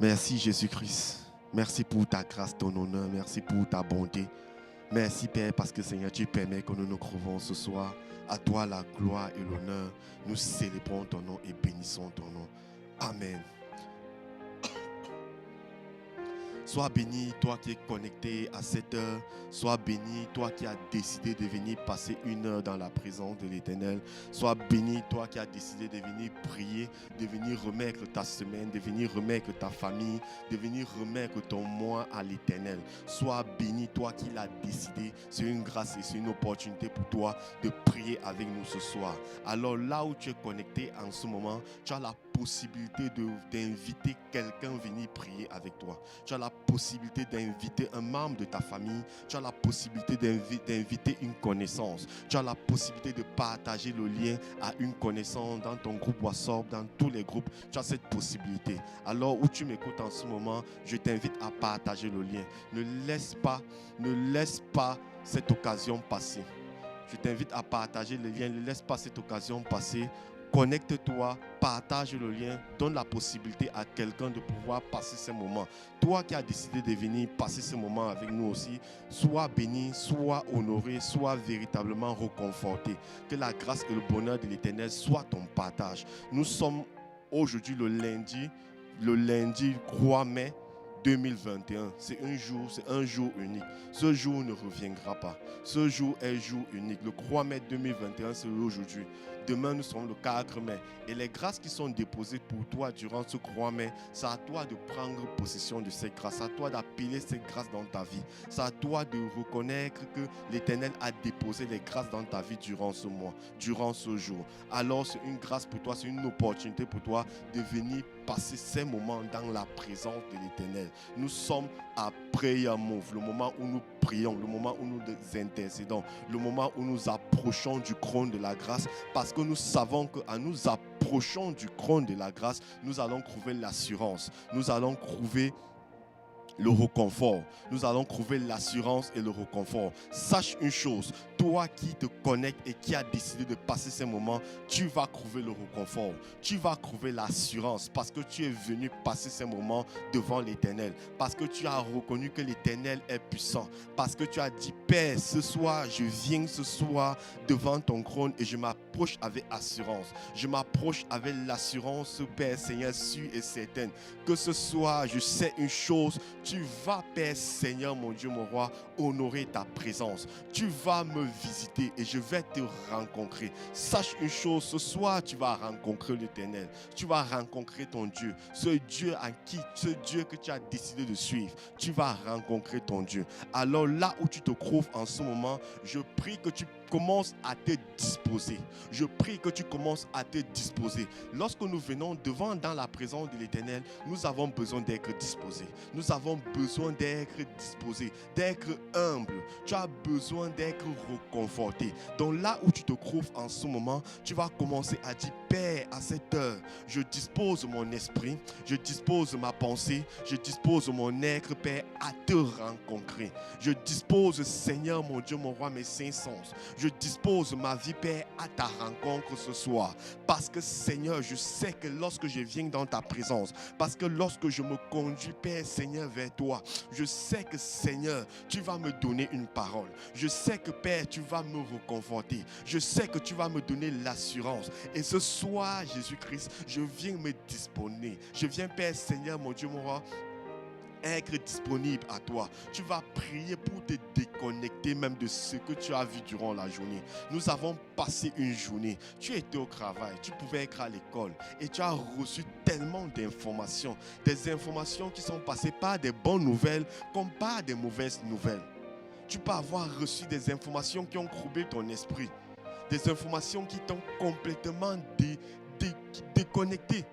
Merci Jésus-Christ. Merci pour ta grâce, ton honneur. Merci pour ta bonté. Merci Père parce que Seigneur, tu permets que nous nous trouvons ce soir. À toi la gloire et l'honneur. Nous célébrons ton nom et bénissons ton nom. Amen. Sois béni, toi qui es connecté à cette heure. Sois béni, toi qui as décidé de venir passer une heure dans la présence de l'Éternel. Sois béni, toi qui as décidé de venir prier, de venir remettre ta semaine, de venir remettre ta famille, de venir remettre ton mois à l'Éternel. Sois béni, toi qui l'as décidé. C'est une grâce et c'est une opportunité pour toi de prier avec nous ce soir. Alors là où tu es connecté en ce moment, tu as la possibilité d'inviter quelqu'un à venir prier avec toi. Tu as la possibilité d'inviter un membre de ta famille. Tu as la possibilité d'inviter une connaissance. Tu as la possibilité de partager le lien à une connaissance dans ton groupe WhatsApp, dans tous les groupes. Tu as cette possibilité. Alors où tu m'écoutes en ce moment, je t'invite à partager le lien. Ne laisse pas cette occasion passer. Je t'invite à partager le lien. Ne laisse pas cette occasion passer. Connecte-toi, partage le lien, donne la possibilité à quelqu'un de pouvoir passer ces moments. Toi qui as décidé de venir passer ce moment avec nous aussi, sois béni, sois honoré, sois véritablement réconforté. Que la grâce et le bonheur de l'Éternel soient ton partage. Nous sommes aujourd'hui le lundi 3 mai 2021. C'est un jour unique. Ce jour ne reviendra pas. Ce jour est jour unique. Le 3 mai 2021, c'est aujourd'hui. Demain, nous sommes le 4 mai. Et les grâces qui sont déposées pour toi durant ce 3 mai, c'est à toi de prendre possession de ces grâces. C'est à toi d'appeler ces grâces dans ta vie. C'est à toi de reconnaître que l'Éternel a déposé les grâces dans ta vie durant ce mois, durant ce jour. Alors, c'est une grâce pour toi, c'est une opportunité pour toi de venir passer ces moments dans la présence de l'Éternel. Nous sommes à Prayer Move, le moment où nous prions, le moment où nous intercédons, le moment où nous approchons du trône de la grâce, parce que nous savons qu'en nous approchant du trône de la grâce, nous allons trouver l'assurance, nous allons trouver le réconfort. Nous allons trouver l'assurance et le réconfort. Sache une chose, toi qui te connectes et qui as décidé de passer ces moments, tu vas trouver le réconfort. Tu vas trouver l'assurance parce que tu es venu passer ces moments devant l'Éternel. Parce que tu as reconnu que l'Éternel est puissant. Parce que tu as dit, Père, ce soir, je viens ce soir devant ton trône et je m'approche avec assurance. Je m'approche avec l'assurance, Père Seigneur, sûre et certaine. Que ce soir, je sais une chose, tu vas, Père Seigneur, mon Dieu, mon roi, honorer ta présence. Tu vas me visiter et je vais te rencontrer. Sache une chose, ce soir, tu vas rencontrer l'Éternel. Tu vas rencontrer ton Dieu. Ce Dieu que tu as décidé de suivre. Tu vas rencontrer ton Dieu. Alors là où tu te trouves en ce moment, je prie que tu commences à te disposer. Je prie que tu commences à te disposer. Lorsque nous venons dans la présence de l'Éternel, nous avons besoin d'être disposés. Nous avons besoin d'être disposés, d'être humbles. Tu as besoin d'être réconforté. Donc là où tu te trouves en ce moment, tu vas commencer à dire, Père, à cette heure, je dispose mon esprit, je dispose ma pensée, je dispose mon être, Père, à te rencontrer. Je dispose, Seigneur, mon Dieu, mon roi, mes cinq sens. Je dispose ma vie, Père, à ta rencontre ce soir. Parce que, Seigneur, je sais que lorsque je viens dans ta présence, parce que lorsque je me conduis, Père, Seigneur, vers toi, je sais que, Seigneur, tu vas me donner une parole. Je sais que, Père, tu vas me reconforter. Je sais que tu vas me donner l'assurance. Et ce soir, Jésus-Christ, je viens me disposer. Je viens, Père, Seigneur, mon Dieu, mon roi, être disponible à toi. Tu vas prier pour te déconnecter même de ce que tu as vu durant la journée. Nous avons passé une journée. Tu étais au travail, tu pouvais être à l'école et tu as reçu tellement d'informations. Des informations qui sont passées par des bonnes nouvelles comme par des mauvaises nouvelles. Tu peux avoir reçu des informations qui ont troublé ton esprit. Des informations qui t'ont complètement déconnecté.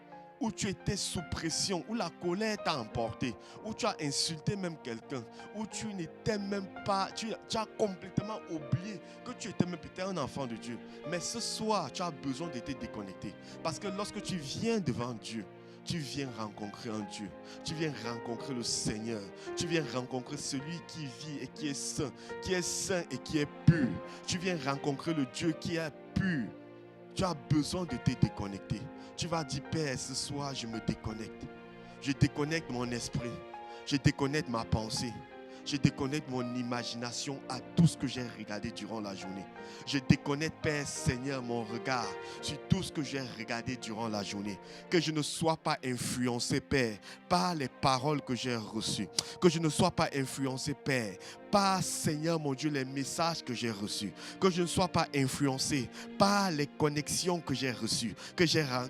Où tu étais sous pression, où la colère t'a emporté, où tu as insulté même quelqu'un, où tu n'étais même pas, tu as complètement oublié que tu étais même peut-être un enfant de Dieu. Mais ce soir, tu as besoin de te déconnecter. Parce que lorsque tu viens devant Dieu, tu viens rencontrer un Dieu. Tu viens rencontrer le Seigneur. Tu viens rencontrer celui qui vit et qui est saint et qui est pur. Tu viens rencontrer le Dieu qui est pur. Tu as besoin de te déconnecter. Tu vas dire, Père, ce soir, je me déconnecte. Je déconnecte mon esprit. Je déconnecte ma pensée. Je déconnecte mon imagination à tout ce que j'ai regardé durant la journée. Je déconnecte, Père Seigneur, mon regard sur tout ce que j'ai regardé durant la journée. Que je ne sois pas influencé, Père, par les paroles que j'ai reçues. Que je ne sois pas influencé, Père, par, Seigneur mon Dieu, les messages que j'ai reçus. Que je ne sois pas influencé par les connexions que j'ai reçues,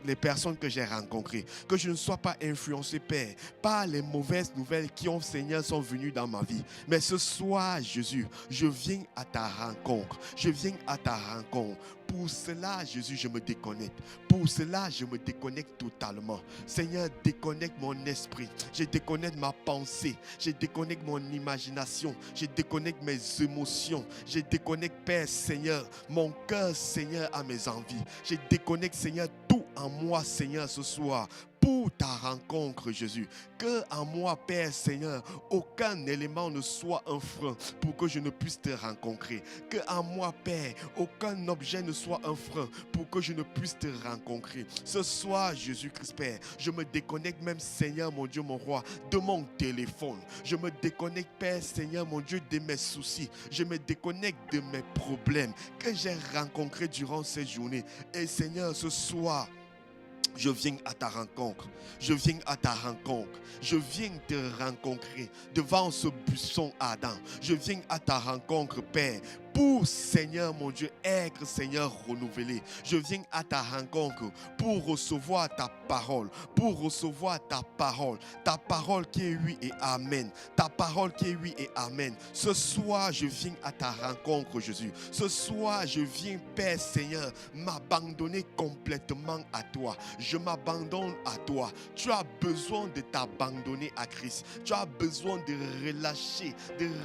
les personnes que j'ai rencontrées. Que je ne sois pas influencé, Père, par les mauvaises nouvelles qui, Seigneur, sont venues dans ma vie. Mais ce soir, Jésus, je viens à ta rencontre. Je viens à ta rencontre. Pour cela, Jésus, je me déconnecte. Pour cela, je me déconnecte totalement. Seigneur, déconnecte mon esprit. Je déconnecte ma pensée. Je déconnecte mon imagination. Je déconnecte mes émotions. Je déconnecte, Père, Seigneur, mon cœur, Seigneur, à mes envies. Je déconnecte, Seigneur, tout en moi, Seigneur, ce soir. Pour ta rencontre, Jésus. Que en moi, Père Seigneur, aucun élément ne soit un frein pour que je ne puisse te rencontrer. Que en moi, Père, aucun objet ne soit un frein pour que je ne puisse te rencontrer. Ce soir, Jésus-Christ, Père, je me déconnecte même, Seigneur, mon Dieu, mon roi, de mon téléphone. Je me déconnecte, Père Seigneur, mon Dieu, de mes soucis. Je me déconnecte de mes problèmes que j'ai rencontrés durant cette journée. Et Seigneur, ce soir, je viens à ta rencontre. Je viens à ta rencontre. Je viens te rencontrer devant ce buisson ardent. Je viens à ta rencontre, Père, pour, Seigneur mon Dieu, être, Seigneur, renouvelé. Je viens à ta rencontre pour recevoir ta parole. Pour recevoir ta parole qui est oui et amen. Ta parole qui est oui et amen. Ce soir, je viens à ta rencontre, Jésus. Ce soir, je viens, Père Seigneur, m'abandonner complètement à toi. Je m'abandonne à toi. Tu as besoin de t'abandonner à Christ. Tu as besoin de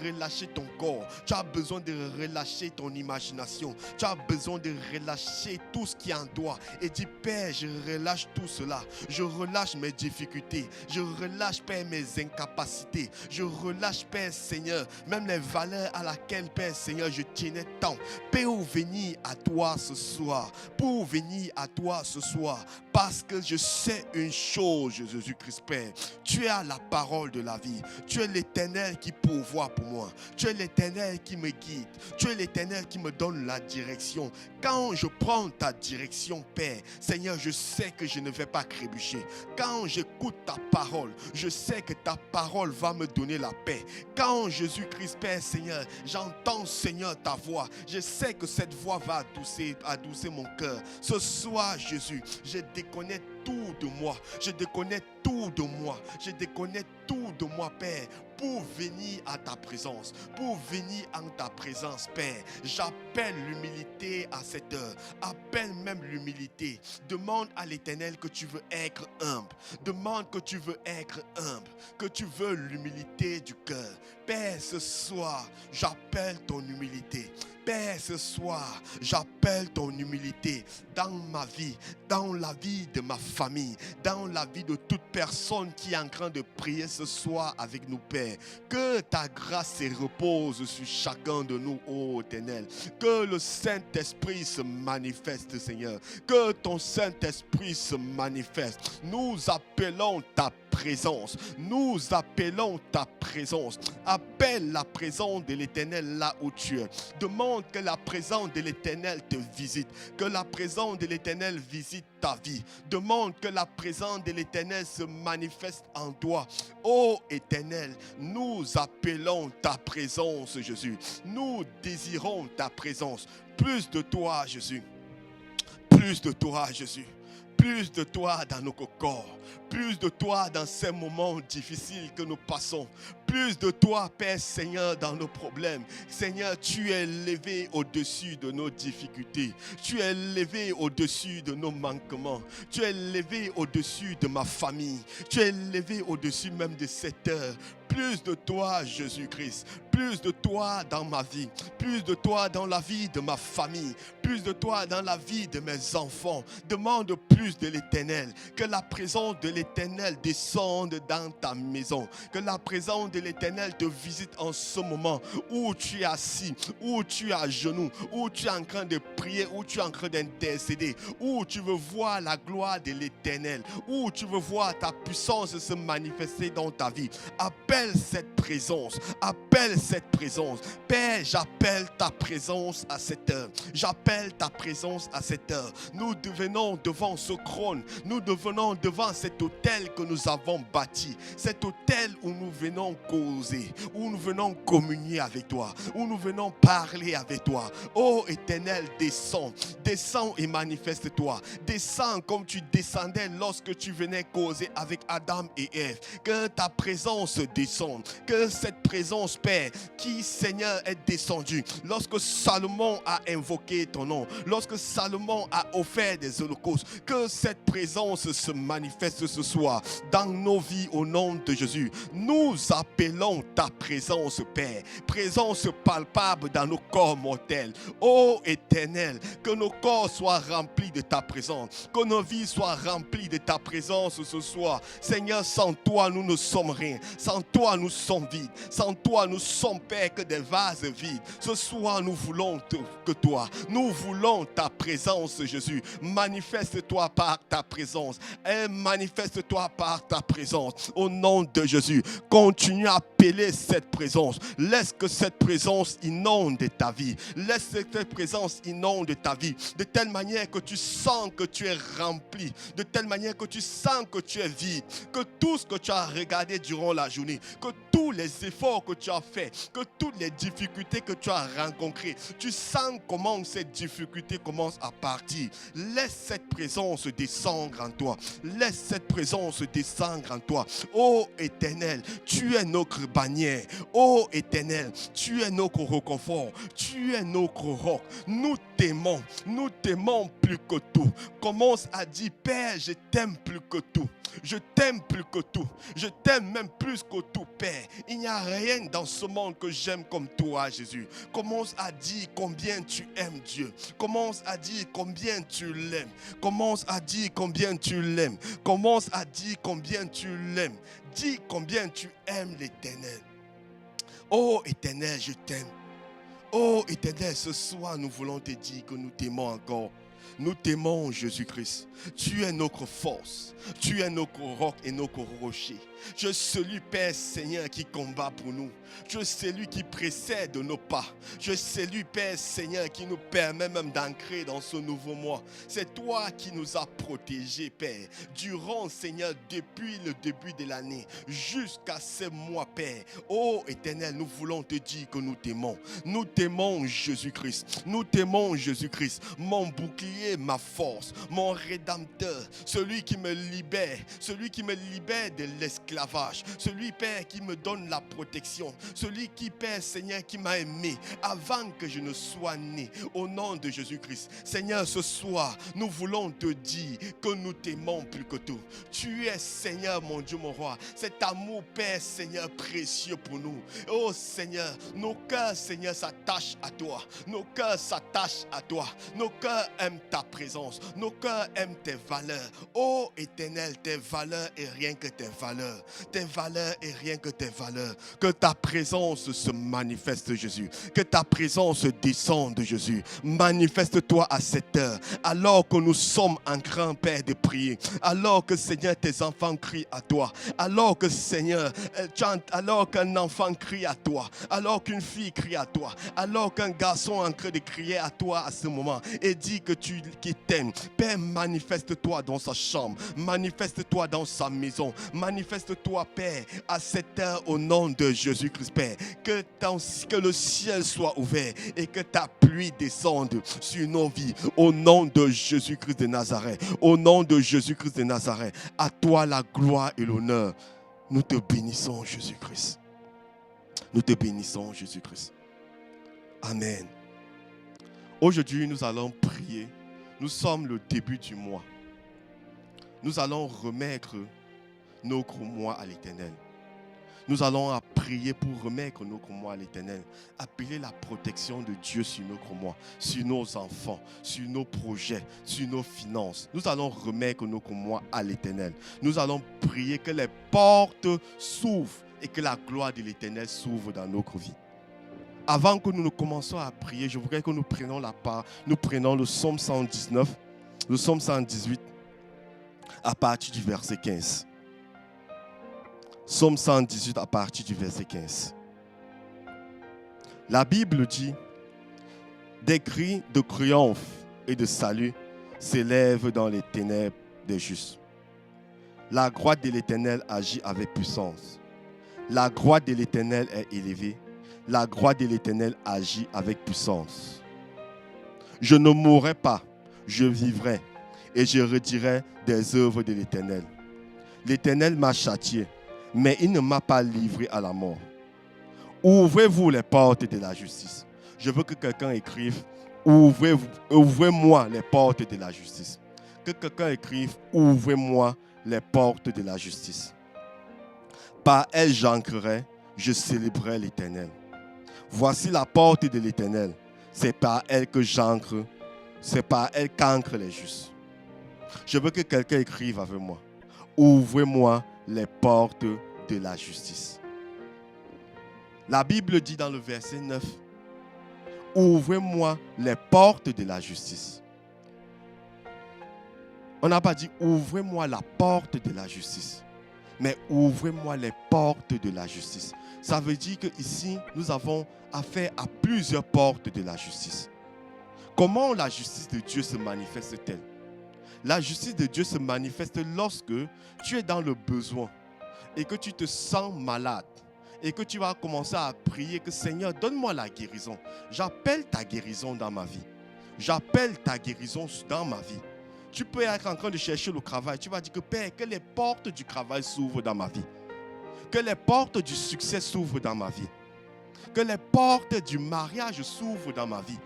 relâcher ton corps. Tu as besoin de relâcher ton imagination. Tu as besoin de relâcher tout ce qui est en toi. Et dis, Père, je relâche tout cela. Je relâche mes difficultés. Je relâche, Père, mes incapacités. Je relâche, Père Seigneur, même les valeurs à laquelle, Père Seigneur, je tenais tant. Pour venir à toi ce soir. Pour venir à toi ce soir. Parce que je sais une chose, Jésus-Christ, Père. Tu as la parole de la vie. Tu es l'Éternel qui pourvoit pour moi. Tu es l'Éternel qui me guide. Tu es l'Éternel qui me donne la direction. Quand je prends ta direction, Père, Seigneur, je sais que je ne vais pas trébucher. Quand j'écoute ta parole, je sais que ta parole va me donner la paix. Quand Jésus-Christ, Père, Seigneur, j'entends, Seigneur, ta voix. Je sais que cette voix va adoucir mon cœur. Ce soir, Jésus, je déconnecte tout de moi. Je déconnecte tout de moi. Je déconnecte tout de moi, Père, pour venir à ta présence. Pour venir en ta présence, Père. J'appelle l'humilité à cette heure. Appelle même l'humilité. Demande à l'Éternel que tu veux être humble. Demande que tu veux être humble. Que tu veux l'humilité du cœur. Père, ce soir, j'appelle ton humilité. Père, ce soir, j'appelle ton humilité dans ma vie, dans la vie de ma famille, dans la vie de toute personne qui est en train de prier ce soir avec nous, Père. Que ta grâce se repose sur chacun de nous, ô Éternel. Que le Saint-Esprit se manifeste, Seigneur. Que ton Saint-Esprit se manifeste. Nous appelons ta présence. Nous appelons ta présence. Appelle la présence de l'Éternel là où tu es. Demande que la présence de l'Éternel te visite. Que la présence de l'Éternel visite ta vie. Demande que la présence de l'Éternel se manifeste en toi. Ô Éternel, nous appelons ta présence, Jésus. Nous désirons ta présence. Plus de toi, Jésus. Plus de toi, Jésus. Plus de toi dans nos corps. Plus de toi dans ces moments difficiles que nous passons. Plus de toi, Père Seigneur, dans nos problèmes. Seigneur, tu es élevé au-dessus de nos difficultés. Tu es élevé au-dessus de nos manquements. Tu es élevé au-dessus de ma famille. Tu es élevé au-dessus même de cette heure. Plus de toi, Jésus-Christ. plus de toi dans ma vie, plus de toi dans la vie de ma famille, plus de toi dans la vie de mes enfants. Demande plus de l'Éternel, que la présence de l'Éternel descende dans ta maison, que la présence de l'Éternel te visite en ce moment où tu es assis, où tu es à genoux, où tu es en train de prier, où tu es en train d'intercéder, où tu veux voir la gloire de l'Éternel, où tu veux voir ta puissance se manifester dans ta vie. Appelle cette présence, appelle cette présence. Père, j'appelle ta présence à cette heure. J'appelle ta présence à cette heure. Nous devenons devant ce trône, nous devenons devant cet autel que nous avons bâti, cet autel où nous venons causer, où nous venons communier avec toi, où nous venons parler avec toi. Ô Éternel, descends, descends et manifeste-toi. Descends comme tu descendais lorsque tu venais causer avec Adam et Ève. Que ta présence descende, que cette présence, Père, qui, Seigneur, est descendue lorsque Salomon a invoqué ton nom, lorsque Salomon a offert des holocaustes, que cette présence se manifeste ce soir dans nos vies au nom de Jésus. Nous appelons ta présence, Père, présence palpable dans nos corps mortels. Ô Éternel, que nos corps soient remplis de ta présence, que nos vies soient remplies de ta présence ce soir. Seigneur, sans toi, nous ne sommes rien. Sans toi, nous sommes vides. Sans toi, nous sommes, Père, que des vases vides. Ce soir, nous voulons que toi. Nous voulons ta présence, Jésus. Manifeste-toi par ta présence. Et manifeste-toi par ta présence. Au nom de Jésus, continue à appeler cette présence. Laisse que cette présence inonde ta vie. Laisse que cette présence inonde ta vie. De telle manière que tu sens que tu es rempli. De telle manière que tu sens que tu es vide. Que tout ce que tu as regardé durant la journée, que tous les efforts que tu as faits, que toutes les difficultés que tu as rencontrées, tu sens comment cette difficulté commence à partir. Laisse cette présence descendre en toi. Laisse cette présence descendre en toi. Ô Éternel, tu es notre bannière. Ô Éternel, tu es notre réconfort. Tu es notre roc. Nous t'aimons plus que tout. Commence à dire, Père, je t'aime plus que tout. Je t'aime plus que tout. Je t'aime même plus que tout, Père. Il n'y a rien dans ce monde que j'aime comme toi, Jésus. Commence à dire combien tu aimes Dieu. Commence à dire combien tu l'aimes. Commence à dire combien tu l'aimes. Commence à dire combien tu l'aimes. Dis combien tu aimes l'Éternel. Oh Éternel, je t'aime. Oh Éternel, ce soir, nous voulons te dire que nous t'aimons encore. Nous t'aimons, Jésus-Christ. Tu es notre force. Tu es notre roc et notre rocher. Je salue, Père Seigneur, qui combat pour nous. Je salue qui précède nos pas. Je salue, Père Seigneur, qui nous permet même d'ancrer dans ce nouveau mois. C'est toi qui nous as protégés, Père, durant, Seigneur, depuis le début de l'année jusqu'à ce mois, Père. Oh Éternel, nous voulons te dire que nous t'aimons. Nous t'aimons, Jésus-Christ. Nous t'aimons, Jésus-Christ. Mon bouclier, ma force, mon rédempteur, celui qui me libère de l'esclavage, celui, Père, qui me donne la protection, celui qui, Père, Seigneur, qui m'a aimé avant que je ne sois né, au nom de Jésus-Christ. Seigneur, ce soir, nous voulons te dire que nous t'aimons plus que tout. Tu es, Seigneur, mon Dieu, mon roi. Cet amour, Père, Seigneur, précieux pour nous. Oh Seigneur, nos cœurs, Seigneur, s'attachent à toi. Nos cœurs s'attachent à toi. Nos cœurs aiment ta présence. Nos cœurs aiment tes valeurs. Oh Éternel, tes valeurs et rien que tes valeurs. Tes valeurs et rien que tes valeurs. Que ta présence se manifeste, Jésus. Que ta présence descende, Jésus. Manifeste-toi à cette heure. Alors que nous sommes en grand, Père, de prier. Alors que, Seigneur, tes enfants crient à toi. Alors que, Seigneur, alors qu'un enfant crie à toi. Alors qu'une fille crie à toi. Alors qu'un garçon est en train de crier à toi à ce moment. Et dit que tu t'aimes. Père, manifeste-toi dans sa chambre. Manifeste-toi dans sa maison. Manifeste-toi, Père, à cette heure au nom de Jésus-Christ, Père. Que le ciel soit ouvert et que ta pluie descende sur nos vies au nom de Jésus-Christ de Nazareth. Au nom de Jésus-Christ de Nazareth. À toi la gloire et l'honneur. Nous te bénissons, Jésus-Christ. Nous te bénissons, Jésus-Christ. Amen. Aujourd'hui, nous allons prier. Nous sommes le début du mois. Nous allons remettre notre mois à l'Éternel. Nous allons prier pour remettre nos croix à l'Éternel. Appeler la protection de Dieu sur nos croix, sur nos enfants, sur nos projets, sur nos finances. Nous allons remettre nos croix à l'Éternel. Nous allons prier que les portes s'ouvrent et que la gloire de l'Éternel s'ouvre dans notre vie. Avant que nous ne commencions à prier, je voudrais que nous prenions la part. Nous prenons le psaume 119, le psaume 118, à partir du verset 15. Psaume 118 à partir du verset 15. La Bible dit, des cris de triomphe et de salut s'élèvent dans les ténèbres des justes. La gloire de l'Éternel agit avec puissance. La gloire de l'Éternel est élevée. La gloire de l'Éternel agit avec puissance. Je ne mourrai pas, je vivrai et je redirai des œuvres de l'Éternel. L'Éternel m'a châtié, mais il ne m'a pas livré à la mort. Ouvrez-vous les portes de la justice. Je veux que quelqu'un écrive, ouvrez-moi les portes de la justice. Que quelqu'un écrive, ouvrez-moi les portes de la justice. Par elle j'ancrerai, je célébrerai l'Éternel. Voici la porte de l'Éternel. C'est par elle que j'ancre. C'est par elle qu'ancrent les justes. Je veux que quelqu'un écrive avec moi. Ouvrez-moi les portes de la justice. La Bible dit dans le verset 9, ouvrez-moi les portes de la justice. On n'a pas dit ouvrez-moi la porte de la justice, mais ouvrez-moi les portes de la justice. Ça veut dire qu'ici, nous avons affaire à plusieurs portes de la justice. Comment la justice de Dieu se manifeste-t-elle? La justice de Dieu se manifeste lorsque tu es dans le besoin et que tu te sens malade et que tu vas commencer à prier que Seigneur, donne-moi la guérison. J'appelle ta guérison dans ma vie. J'appelle ta guérison dans ma vie. Tu peux être en train de chercher le travail. Tu vas dire que Père, que les portes du travail s'ouvrent dans ma vie. Que les portes du succès s'ouvrent dans ma vie. Que les portes du mariage s'ouvrent dans ma vie.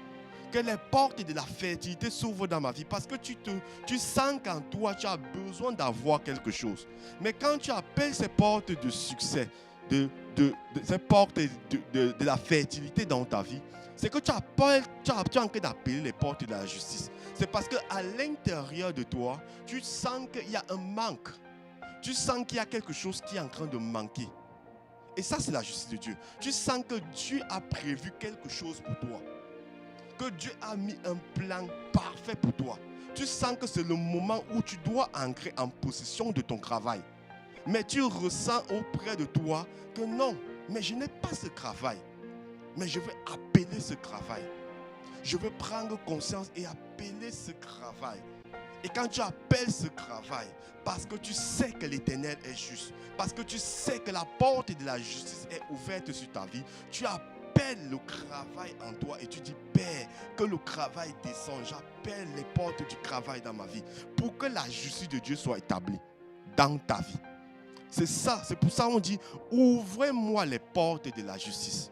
Que les portes de la fertilité s'ouvrent dans ma vie. Parce que tu sens qu'en toi, tu as besoin d'avoir quelque chose. Mais quand tu appelles ces portes de succès, ces portes de la fertilité dans ta vie, c'est que tu es en train d'appeler les portes de la justice. C'est parce qu'à l'intérieur de toi, tu sens qu'il y a un manque. Tu sens qu'il y a quelque chose qui est en train de manquer. Et ça, c'est la justice de Dieu. Tu sens que Dieu a prévu quelque chose pour toi. Que Dieu a mis un plan parfait pour toi. Tu sens que c'est le moment où tu dois entrer en possession de ton travail. Mais tu ressens auprès de toi que non, mais je n'ai pas ce travail. Mais je vais appeler ce travail. Je vais prendre conscience et appeler ce travail. Et quand tu appelles ce travail, parce que tu sais que l'Éternel est juste, parce que tu sais que la porte de la justice est ouverte sur ta vie, tu appelles le travail en toi et tu dis, Père, que le travail descende. J'appelle les portes du travail dans ma vie pour que la justice de Dieu soit établie dans ta vie. C'est ça, c'est pour ça qu'on dit, ouvrez-moi les portes de la justice.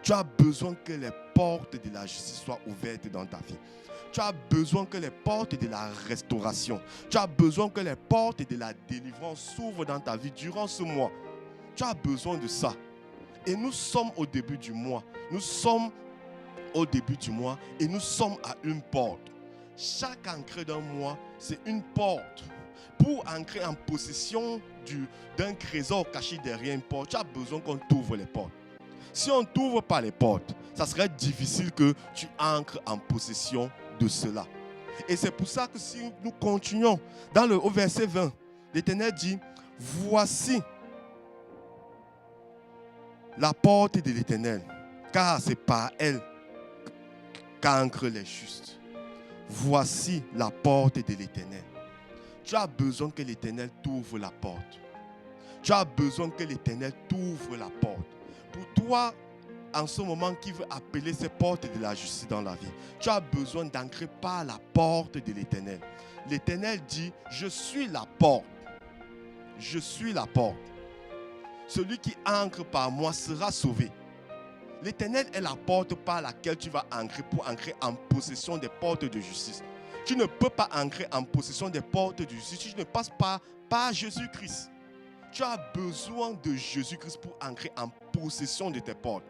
Tu as besoin que les portes de la justice soient ouvertes dans ta vie. Tu as besoin que les portes de la restauration, tu as besoin que les portes de la délivrance s'ouvrent dans ta vie durant ce mois. Tu as besoin de ça. Et nous sommes au début du mois. Nous sommes au début du mois et nous sommes à une porte. Chaque entrée d'un mois, c'est une porte. Pour entrer en possession d'un trésor caché derrière une porte, tu as besoin qu'on t'ouvre les portes. Si on ne t'ouvre pas les portes, ça serait difficile que tu entres en possession de cela. Et c'est pour ça que si nous continuons, au verset 20, l'Éternel dit, voici la porte de l'Éternel, car c'est par elle qu'entrent les justes. Voici la porte de l'Éternel. Tu as besoin que l'Éternel t'ouvre la porte. Tu as besoin que l'Éternel t'ouvre la porte. Pour toi, en ce moment qui veut appeler ces portes de la justice dans la vie, tu as besoin d'entrer par la porte de l'Éternel. L'Éternel dit, je suis la porte. Je suis la porte. Celui qui entre par moi sera sauvé. L'Éternel est la porte par laquelle tu vas entrer pour entrer en possession des portes de justice. Tu ne peux pas entrer en possession des portes de justice si tu ne passes pas par Jésus-Christ. Tu as besoin de Jésus-Christ pour entrer en possession de tes portes.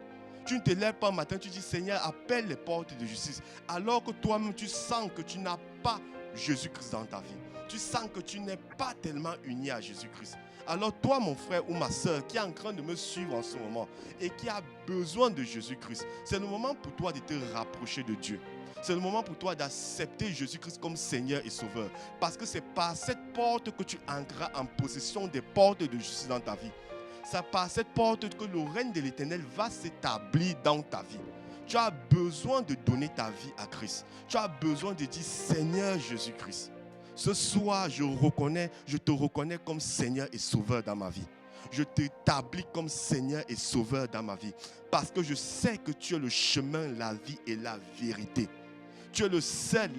Tu ne te lèves pas un matin, tu dis Seigneur, appelle les portes de justice. Alors que toi-même, tu sens que tu n'as pas Jésus-Christ dans ta vie. Tu sens que tu n'es pas tellement uni à Jésus-Christ. Alors toi, mon frère ou ma soeur, qui est en train de me suivre en ce moment et qui a besoin de Jésus-Christ, c'est le moment pour toi de te rapprocher de Dieu. C'est le moment pour toi d'accepter Jésus-Christ comme Seigneur et Sauveur. Parce que c'est par cette porte que tu entreras en possession des portes de justice dans ta vie. C'est par cette porte que le règne de l'Éternel va s'établir dans ta vie. Tu as besoin de donner ta vie à Christ. Tu as besoin de dire Seigneur Jésus-Christ. Ce soir, je te reconnais comme Seigneur et Sauveur dans ma vie. Je t'établis comme Seigneur et Sauveur dans ma vie. Parce que je sais que tu es le chemin, la vie et la vérité. Tu es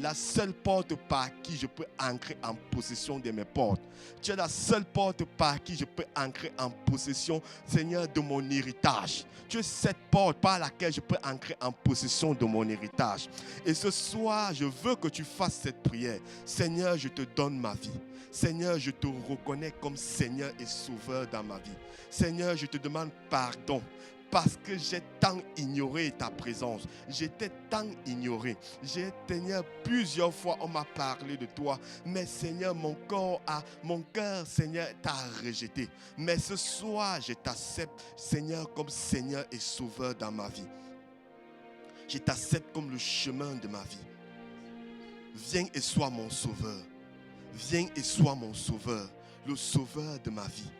la seule porte par qui je peux entrer en possession de mes portes. Tu es la seule porte par qui je peux entrer en possession, Seigneur, de mon héritage. Tu es cette porte par laquelle je peux entrer en possession de mon héritage. Et ce soir, je veux que tu fasses cette prière. Seigneur, je te donne ma vie. Seigneur, je te reconnais comme Seigneur et Sauveur dans ma vie. Seigneur, je te demande pardon. Parce que j'ai tant ignoré ta présence. J'étais tant ignoré. Seigneur, plusieurs fois on m'a parlé de toi. Mais Seigneur, mon cœur, Seigneur, t'a rejeté. Mais ce soir, je t'accepte, Seigneur, comme Seigneur et Sauveur dans ma vie. Je t'accepte comme le chemin de ma vie. Viens et sois mon Sauveur. Viens et sois mon Sauveur. Le Sauveur de ma vie.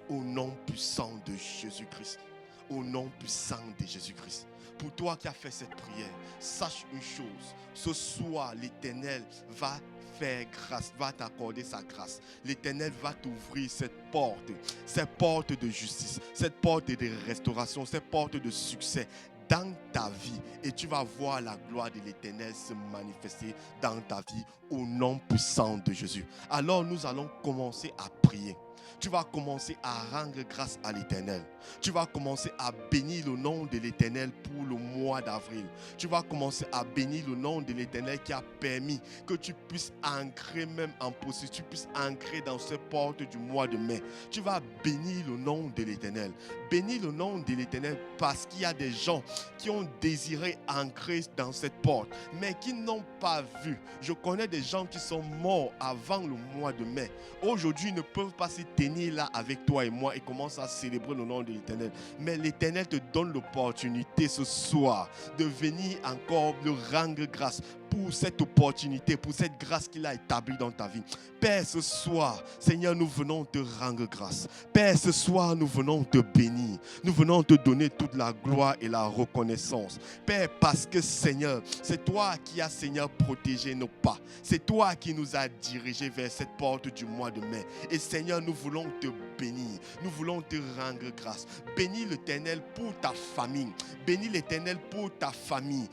Au nom puissant de Jésus-Christ. Au nom puissant de Jésus-Christ. Pour toi qui as fait cette prière, sache une chose. Ce soir, l'Éternel va faire grâce, va t'accorder sa grâce. L'Éternel va t'ouvrir cette porte de justice, cette porte de restauration, cette porte de succès dans ta vie. Et tu vas voir la gloire de l'Éternel se manifester dans ta vie au nom puissant de Jésus. Alors nous allons commencer à prier. Tu vas commencer à rendre grâce à l'Éternel. Tu vas commencer à bénir le nom de l'Éternel pour le mois d'avril. Tu vas commencer à bénir le nom de l'Éternel qui a permis que tu puisses ancrer même en possession, tu puisses ancrer dans cette porte du mois de mai. Tu vas bénir le nom de l'Éternel. Bénis le nom de l'Éternel parce qu'il y a des gens qui ont désiré ancrer dans cette porte, mais qui n'ont pas vu. Je connais des gens qui sont morts avant le mois de mai. Aujourd'hui, ils ne peuvent pas se tenir là avec toi et moi et commencer à célébrer le nom de l'Éternel. Mais l'Éternel te donne l'opportunité ce soir de venir encore le rendre grâce pour cette opportunité, pour cette grâce qu'il a établie dans ta vie. Père, ce soir, Seigneur, nous venons te rendre grâce. Père, ce soir, nous venons te bénir. Nous venons te donner toute la gloire et la reconnaissance. Père, parce que, Seigneur, c'est toi qui as, Seigneur, protégé nos pas. C'est toi qui nous as dirigés vers cette porte du mois de mai. Et Seigneur, nous voulons te bénir. Nous voulons te rendre grâce. Bénis l'Éternel pour ta famille. Bénis l'Éternel pour ta famille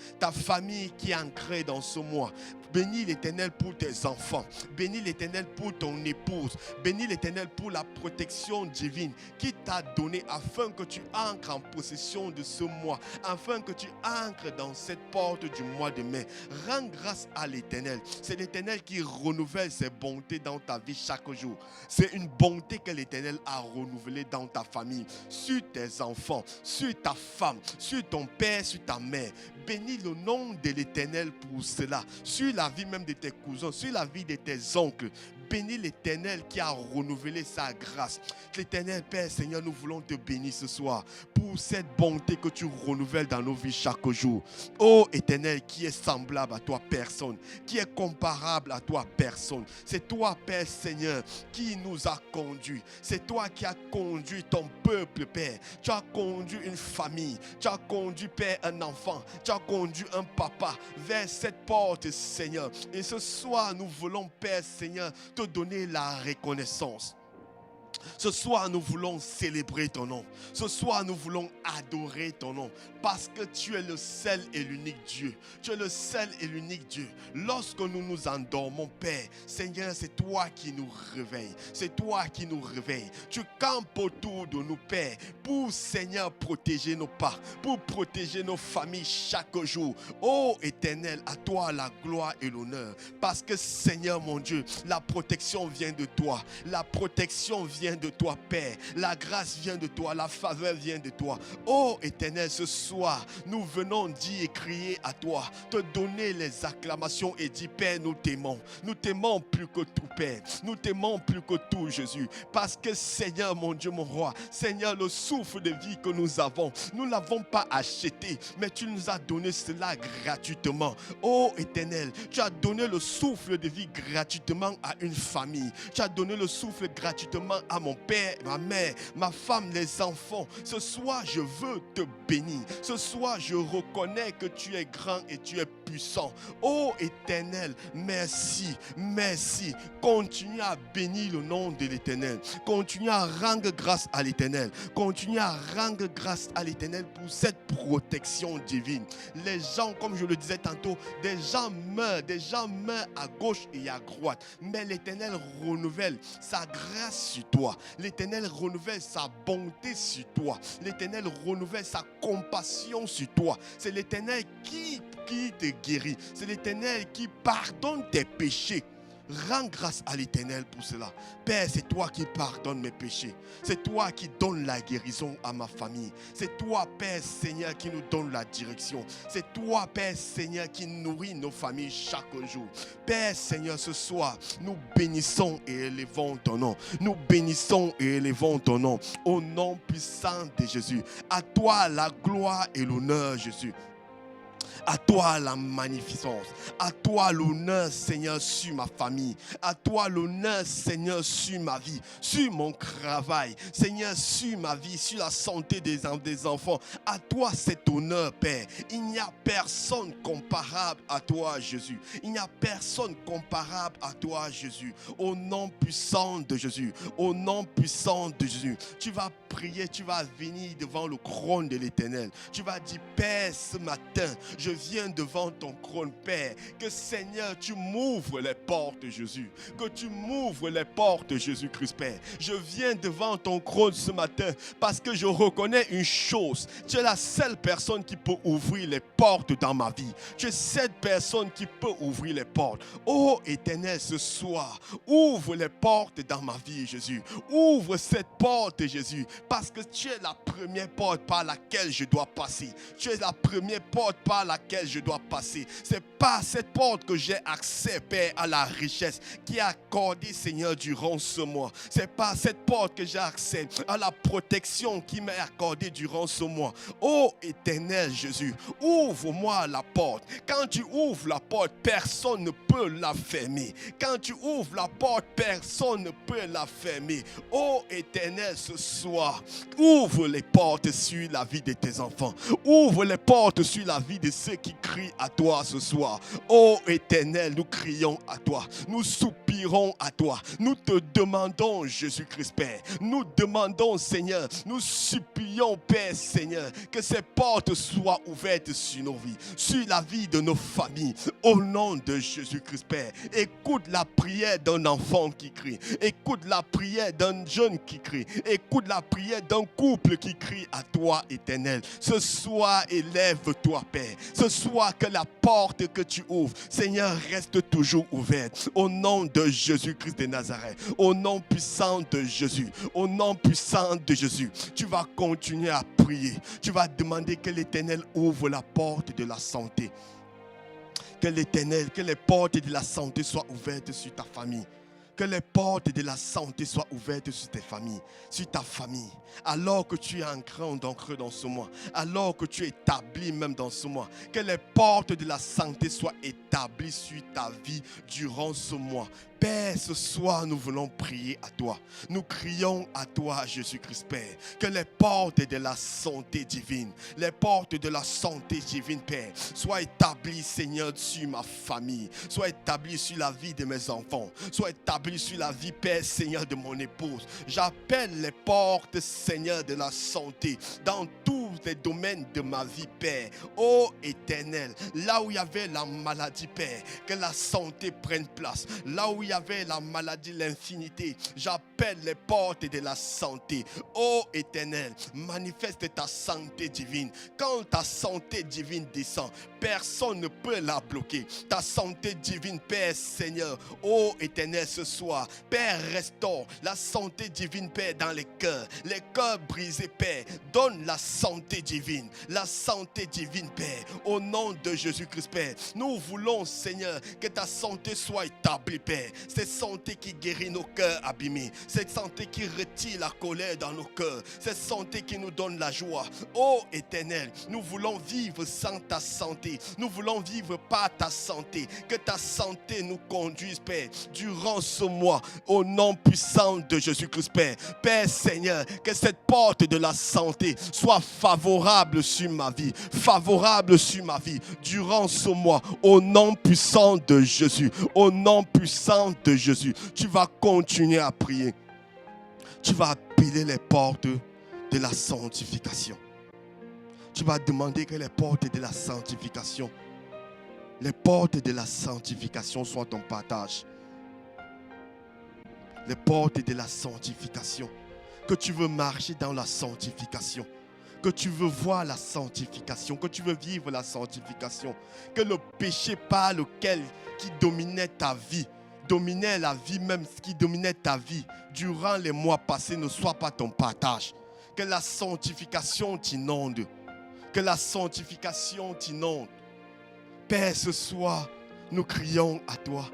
qui est ancrée dans ce mois. Bénis l'Éternel pour tes enfants. Bénis l'Éternel pour ton épouse. Bénis l'Éternel pour la protection divine qui t'a donné afin que tu entres en possession de ce mois. Afin que tu entres dans cette porte du mois de mai. Rends grâce à l'Éternel. C'est l'Éternel qui renouvelle ses bontés dans ta vie chaque jour. C'est une bonté que l'Éternel a renouvelée dans ta famille, sur tes enfants, sur ta femme, sur ton père, sur ta mère. Bénis le nom de l'Éternel pour cela. Sur la vie même de tes cousins, sur la vie de tes oncles. Bénis l'Éternel qui a renouvelé sa grâce. L'Éternel Père, Seigneur, nous voulons te bénir ce soir pour cette bonté que tu renouvelles dans nos vies chaque jour. Ô Éternel, qui est semblable à toi, personne. Qui est comparable à toi, personne. C'est toi, Père Seigneur, qui nous a conduits. C'est toi qui as conduit ton peuple, Père. Tu as conduit une famille. Tu as conduit, Père, un enfant. Tu as conduit un papa vers cette porte, Seigneur. Et ce soir, nous voulons, Père Seigneur, te donner la reconnaissance. Ce soir, nous voulons célébrer ton nom. Ce soir, nous voulons adorer ton nom. Parce que tu es le seul et l'unique Dieu. Tu es le seul et l'unique Dieu. Lorsque nous nous endormons, Père, Seigneur, c'est toi qui nous réveilles. C'est toi qui nous réveilles. Tu campes autour de nous, Père, pour, Seigneur, protéger nos pas, pour protéger nos familles chaque jour. Ô Éternel, à toi la gloire et l'honneur. Parce que, Seigneur, mon Dieu, la protection vient de toi. La protection vient de toi, Père. La grâce vient de toi, la faveur vient de toi. Oh Éternel, ce soir, nous venons dire et crier à toi, te donner les acclamations et dire, Père, nous t'aimons. Nous t'aimons plus que tout, Père. Nous t'aimons plus que tout, Jésus. Parce que, Seigneur, mon Dieu, mon roi, Seigneur, le souffle de vie que nous avons, nous ne l'avons pas acheté, mais tu nous as donné cela gratuitement. Oh Éternel, tu as donné le souffle de vie gratuitement à une famille. Tu as donné le souffle gratuitement à mon père, ma mère, ma femme, les enfants. Ce soir, je veux te bénir. Ce soir, je reconnais que tu es grand et tu es puissant. Oh Éternel, merci, merci. Continue à bénir le nom de l'Éternel. Continue à rendre grâce à l'Éternel. Continue à rendre grâce à l'Éternel pour cette protection divine. Les gens, comme je le disais tantôt, des gens meurent à gauche et à droite. Mais l'Éternel renouvelle sa grâce sur toi. L'Éternel renouvelle sa bonté sur toi. L'Éternel renouvelle sa compassion sur toi. C'est l'Éternel qui te guérit. C'est l'Éternel qui pardonne tes péchés. Rends grâce à l'Éternel pour cela. Père, c'est toi qui pardonnes mes péchés. C'est toi qui donnes la guérison à ma famille. C'est toi, Père Seigneur, qui nous donne la direction. C'est toi, Père Seigneur, qui nourrit nos familles chaque jour. Père Seigneur, ce soir, nous bénissons et élevons ton nom. Nous bénissons et élevons ton nom. Au nom puissant de Jésus. À toi la gloire et l'honneur, Jésus. À toi la magnificence. À toi l'honneur, Seigneur, sur ma famille. À toi l'honneur, Seigneur, sur ma vie, sur mon travail. Seigneur, sur ma vie, sur la santé des enfants. À toi cet honneur, Père. Il n'y a personne comparable à toi, Jésus. Il n'y a personne comparable à toi, Jésus. Au nom puissant de Jésus. Au nom puissant de Jésus. Tu vas prier, tu vas venir devant le trône de l'Éternel. Tu vas dire, Père, ce matin, je viens devant ton trône, Père. Que Seigneur, tu m'ouvres les portes, Jésus. Que tu m'ouvres les portes, Jésus-Christ, Père. Je viens devant ton trône ce matin parce que je reconnais une chose. Tu es la seule personne qui peut ouvrir les portes dans ma vie. Tu es cette personne qui peut ouvrir les portes. Oh Éternel, ce soir, ouvre les portes dans ma vie, Jésus. Ouvre cette porte, Jésus, parce que tu es la première porte par laquelle je dois passer. Tu es la première porte par laquelle je dois passer. C'est par cette porte que j'ai accès, Père, à la richesse qui est accordée, Seigneur, durant ce mois. C'est par cette porte que j'ai accès à la protection qui m'est accordée durant ce mois. Oh Éternel Jésus, ouvre-moi la porte. Quand tu ouvres la porte, personne ne peut la fermer. Quand tu ouvres la porte, personne ne peut la fermer. Oh Éternel, ce soir, ouvre les portes sur la vie de tes enfants. Ouvre les portes sur la vie de ceux qui crient à toi ce soir. Oh Éternel, nous crions à toi. Nous soupirons à toi. Nous te demandons, Jésus-Christ, Père. Nous demandons, Seigneur, nous supplions, Père, Seigneur, que ces portes soient ouvertes sur nos vies, sur la vie de nos familles. Au nom de Jésus-Christ, Père. Écoute la prière d'un enfant qui crie. Écoute la prière d'un jeune qui crie. Écoute la prière d'un couple qui crie à toi, Éternel. Ce soir, élève-toi, Père. Ce soir, que la porte que tu ouvres, Seigneur, reste toujours ouverte. Au nom de Jésus-Christ de Nazareth. Au nom puissant de Jésus. Au nom puissant de Jésus. Tu vas continuer à prier. Tu vas demander que l'Éternel ouvre la porte de la santé. Que l'Éternel, que les portes de la santé soient ouvertes sur ta famille. Que les portes de la santé soient ouvertes sur tes familles, sur ta famille. Alors que tu es ancré dans ce mois, alors que tu es établi même dans ce mois, que les portes de la santé soient établies sur ta vie durant ce mois. Père, ce soir, nous voulons prier à toi. Nous crions à toi, Jésus-Christ, Père, que les portes de la santé divine, les portes de la santé divine, Père, soient établies, Seigneur, sur ma famille, soient établies sur la vie de mes enfants, soient établies sur la vie, Père, Seigneur, de mon épouse. J'appelle les portes, Seigneur, de la santé dans tout les domaines de ma vie, Père. Ô Éternel, là où il y avait la maladie, Père, que la santé prenne place. Là où il y avait la maladie, l'infinité, j'appelle les portes de la santé. Ô Éternel, manifeste ta santé divine. Quand ta santé divine descend, personne ne peut la bloquer. Ta santé divine, Père Seigneur, ô Éternel, ce soir, Père, restaure la santé divine, Père, dans les cœurs brisés, Père. Donne la santé divine, Père, au nom de Jésus-Christ, Père. Nous voulons, Seigneur, que ta santé soit établie, Père. Cette santé qui guérit nos cœurs abîmés, cette santé qui retire la colère dans nos cœurs, cette santé qui nous donne la joie. Ô Éternel, nous voulons vivre sans ta santé. Nous voulons vivre par ta santé. Que ta santé nous conduise, Père, durant ce mois, au nom puissant de Jésus-Christ, Père. Père Seigneur, que cette porte de la santé soit favorable sur ma vie, durant ce mois, au nom puissant de Jésus, au nom puissant de Jésus. Tu vas continuer à prier. Tu vas appeler les portes de la sanctification. Tu vas demander que les portes de la sanctification, soient ton partage. Les portes de la sanctification. Que tu veux marcher dans la sanctification. Que tu veux voir la sanctification. Que tu veux vivre la sanctification. Que le péché par lequel qui dominait ta vie, dominait la vie même, qui dominait ta vie durant les mois passés ne soit pas ton partage. Que la sanctification t'inonde. Que la sanctification t'inonde. Père, ce soir, nous crions à toi.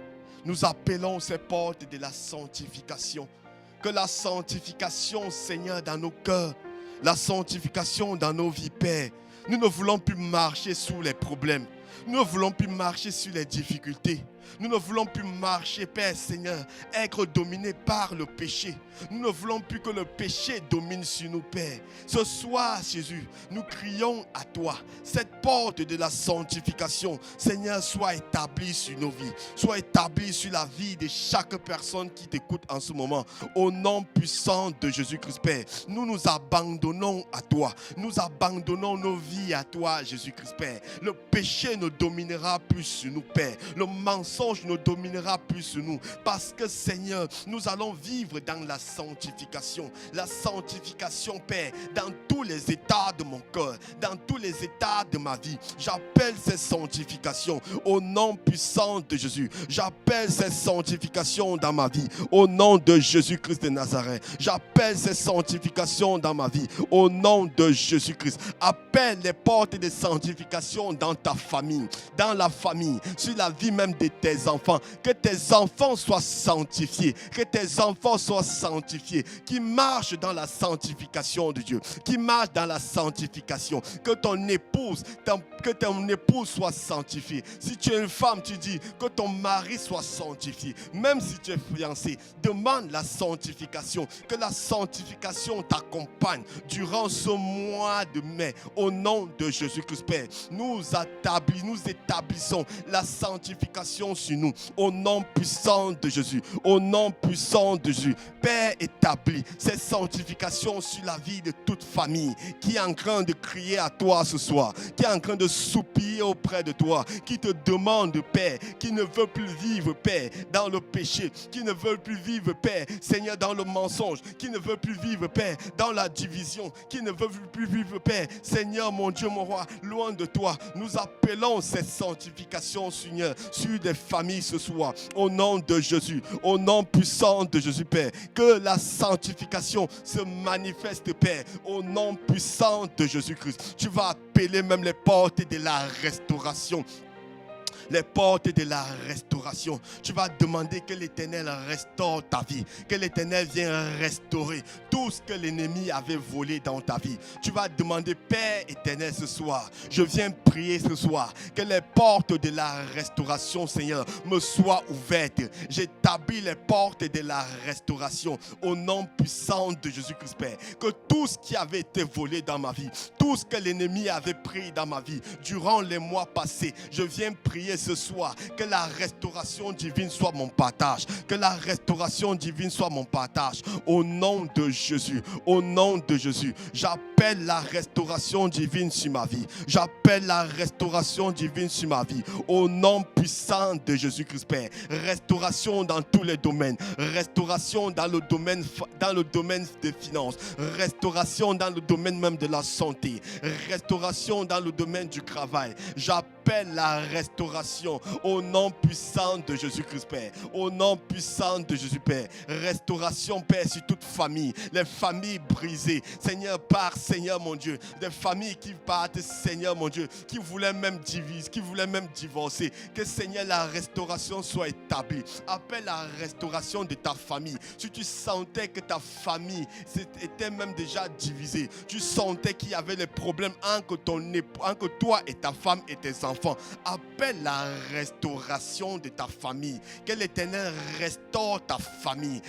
Nous appelons ces portes de la sanctification. Que la sanctification, Seigneur, dans nos cœurs, la sanctification dans nos vies, Père. Nous ne voulons plus marcher sous les problèmes. Nous ne voulons plus marcher sur les difficultés. Nous ne voulons plus marcher, Père Seigneur, être dominés par le péché. Nous ne voulons plus que le péché domine sur nous, Père. Ce soir, Jésus, nous crions à toi. Cette porte de la sanctification, Seigneur, soit établie sur nos vies. Soit établie sur la vie de chaque personne qui t'écoute en ce moment. Au nom puissant de Jésus-Christ, Père, nous nous abandonnons à toi. Nous abandonnons nos vies à toi, Jésus-Christ, Père. Le péché ne dominera plus sur nous, Père. Le mensonge ne dominera plus sur nous. Parce que, Seigneur, nous allons vivre dans la sanctification. La sanctification, Père, dans tous les états de mon cœur, dans tous les états de ma vie. J'appelle ces sanctifications au nom puissant de Jésus. J'appelle ces sanctifications dans ma vie au nom de Jésus-Christ de Nazareth. J'appelle ces sanctifications dans ma vie au nom de Jésus-Christ. Appelle les portes de sanctification dans ta famille, dans la famille, sur la vie même de tes enfants. Que tes enfants soient sanctifiés, que tes enfants soient sanctifiés, qui marchent dans la sanctification de Dieu, qui marchent dans la sanctification. Que ton épouse soit sanctifiée. Si tu es une femme, tu dis que ton mari soit sanctifié. Même si tu es fiancé, demande la sanctification. Que la sanctification t'accompagne durant ce mois de mai. Au nom de Jésus-Christ, Père, nous établissons la sanctification sur nous. Au nom puissant de Jésus. Au nom puissant de Jésus. Père, établis cette sanctification sur la vie de toute famille qui est en train de crier à toi ce soir, qui est en train de soupirer auprès de toi, qui te demande, Père, qui ne veut plus vivre, Père, dans le péché, qui ne veut plus vivre, Père, Seigneur, dans le mensonge, qui ne veut plus vivre, Père, dans la division, qui ne veut plus vivre, Père, Seigneur, mon Dieu, mon roi, loin de toi. Nous appelons cette sanctification, Seigneur, sur des familles ce soir, au nom de Jésus, au nom puissant de Jésus, Père. Que la sanctification se manifeste, Père, au nom puissant de Jésus-Christ. Tu vas appeler même les portes de la restauration. Les portes de la restauration. Tu vas demander que l'Éternel restaure ta vie. Que l'Éternel vienne restaurer tout ce que l'ennemi avait volé dans ta vie. Tu vas demander, Père éternel, ce soir, je viens prier ce soir, que les portes de la restauration, Seigneur, me soient ouvertes. J'établis les portes de la restauration au nom puissant de Jésus-Christ, Père. Que tout ce qui avait été volé dans ma vie, tout ce que l'ennemi avait pris dans ma vie durant les mois passés, je viens prier ce soir, que la restauration divine soit mon partage. Que la restauration divine soit mon partage. Au nom de Jésus, au nom de Jésus, j'appelle la restauration divine sur ma vie. J'appelle la restauration divine sur ma vie. Au nom puissant de Jésus-Christ, Père. Restauration dans tous les domaines. Restauration dans le domaine des finances. Restauration dans le domaine même de la santé. Restauration dans le domaine du travail. J'appelle la restauration au nom puissant de Jésus-Christ, Père. Au nom puissant de Jésus, Père. Restauration, Père, sur toute famille. Les familles brisées. Seigneur, par Seigneur, mon Dieu. Des familles qui partent, Seigneur, mon Dieu, qui voulaient même diviser, qui voulaient même divorcer. Que, Seigneur, la restauration soit établie. Appelle la restauration de ta famille. Si tu sentais que ta famille était même déjà divisée, tu sentais qu'il y avait des problèmes entre toi et ta femme et tes enfants, appelle la restauration de ta famille. Que l'Éternel restaure ta famille,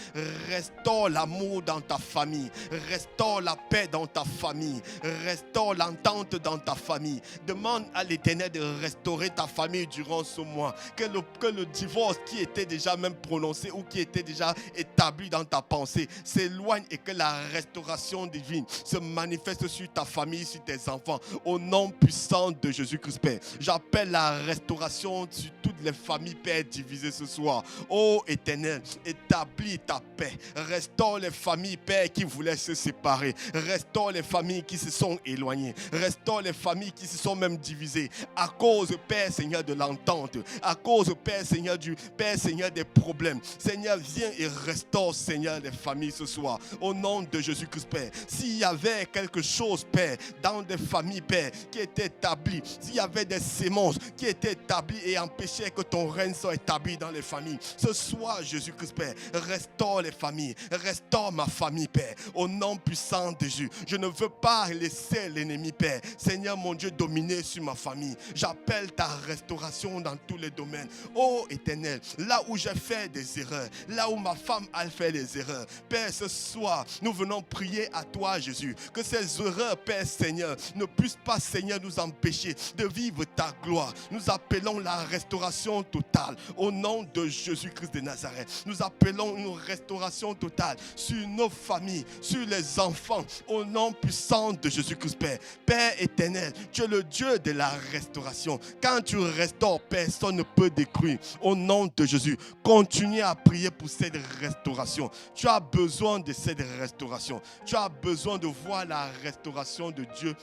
restaure l'amour dans ta famille, restaure la paix dans ta famille, restaure l'entente dans ta famille. Demande à l'Éternel de restaurer ta famille durant ce mois. Que le divorce qui était déjà même prononcé ou qui était déjà établi dans ta pensée s'éloigne et que la restauration divine se manifeste sur ta famille, sur tes enfants. Au nom puissant de Jésus-Christ, Père, j'appelle la restauration sur toutes les familles, Père, divisées ce soir. Ô Éternel, établis ta paix. Restaure les familles, Père, qui voulaient se séparer. Restaure les familles qui se sont éloignées. Restaure les familles qui se sont même divisées. À cause, Père, Seigneur, de l'entente. À cause, Père, Seigneur, des problèmes. Seigneur, viens et restaure, Seigneur, les familles ce soir. Au nom de Jésus-Christ, Père. S'il y avait quelque chose, Père, dans des familles, Père, qui était établi, s'il y avait des sémences qui étaient établies et empêchaient que ton règne soit établi dans les familles, ce soir, Jésus-Christ, Père, restaure les familles, restaure ma famille, Père, au nom puissant de Jésus. Je ne veux pas laisser l'ennemi, Père, Seigneur mon Dieu, dominer sur ma famille. J'appelle ta restauration dans tous les domaines. Ô Éternel, là où j'ai fait des erreurs, là où ma femme a fait des erreurs, Père, ce soir, nous venons prier à toi, Jésus, que ces erreurs, Père Seigneur, ne puissent pas, Seigneur, nous empêcher de vivre ta gloire. Nous appelons la restauration totale au nom de Jésus-Christ de Nazareth. Nous appelons une restauration totale sur nos familles, sur les enfants, au nom puissant de Jésus-Christ, Père. Père éternel, tu es le Dieu de la restauration. Quand tu restaures, personne ne peut détruire. Au nom de Jésus, continue à prier pour cette restauration. Tu as besoin de cette restauration. Tu as besoin de voir la restauration de Dieu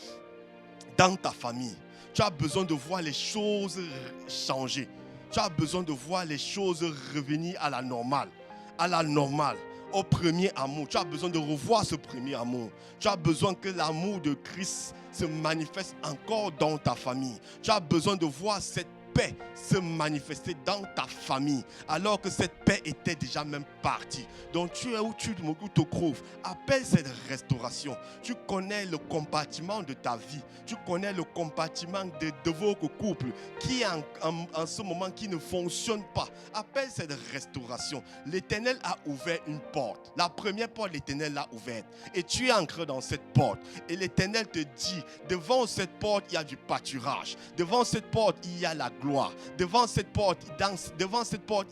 dans ta famille. Tu as besoin de voir les choses changer. Tu as besoin de voir les choses revenir à la normale. À la normale. Au premier amour. Tu as besoin de revoir ce premier amour. Tu as besoin que l'amour de Christ se manifeste encore dans ta famille. Tu as besoin de voir cette paix se manifester dans ta famille, alors que cette paix était déjà même partie. Donc tu es où tu te trouves, appelle cette restauration. Tu connais le compartiment de ta vie, tu connais le compartiment de votre couple qui est en ce moment qui ne fonctionne pas. Appelle cette restauration. L'Éternel a ouvert une porte. La première porte, l'Éternel l'a ouverte. Et tu es ancré dans cette porte. Et l'Éternel te dit, devant cette porte, il y a du pâturage. Devant cette porte, il y a la gloire. Devant cette porte,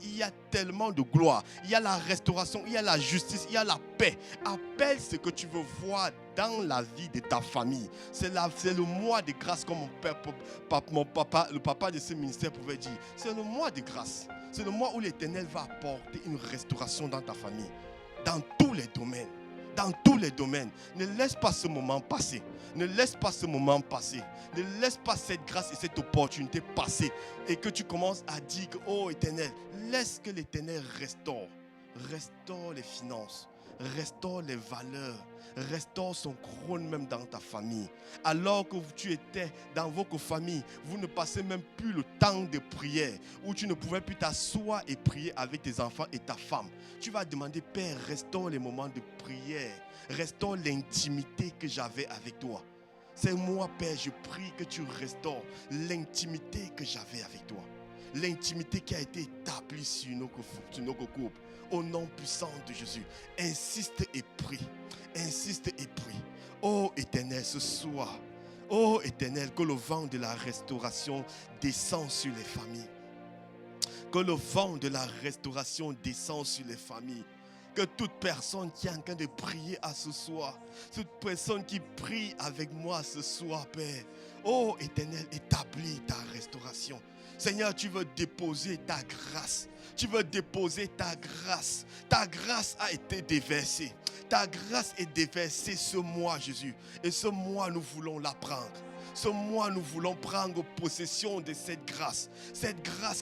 il y a tellement de gloire. Il y a la restauration, il y a la justice, il y a la paix. Appelle ce que tu veux voir dans la vie de ta famille. C'est le mois de grâce, comme le papa de ce ministère pouvait dire. C'est le mois de grâce. C'est le mois où l'Éternel va apporter une restauration dans ta famille. Dans tous les domaines. Dans tous les domaines. Ne laisse pas ce moment passer. Ne laisse pas ce moment passer. Ne laisse pas cette grâce et cette opportunité passer. Et que tu commences à dire que, oh Éternel, laisse que l'Éternel restaure. Restaure les finances. Restaure les valeurs. Restaure son trône même dans ta famille. Alors que tu étais dans votre famille, vous ne passez même plus le temps de prière, où tu ne pouvais plus t'asseoir et prier avec tes enfants et ta femme. Tu vas demander, Père, restaure les moments de prière. Restaure l'intimité que j'avais avec toi. C'est moi, Père, je prie que tu restaures l'intimité que j'avais avec toi. L'intimité qui a été établie sur nos couples. Au nom puissant de Jésus, insiste et prie. Insiste et prie. Ô Éternel, ce soir, ô Éternel, que le vent de la restauration descend sur les familles. Que le vent de la restauration descend sur les familles. Que toute personne qui est en train de prier à ce soir, toute personne qui prie avec moi ce soir, Père, oh Éternel, établis ta restauration. Seigneur, tu veux déposer ta grâce. Tu veux déposer ta grâce. Ta grâce a été déversée. Ta grâce est déversée ce mois, Jésus. Et ce mois, nous voulons la prendre. Ce mois, nous voulons prendre possession de cette grâce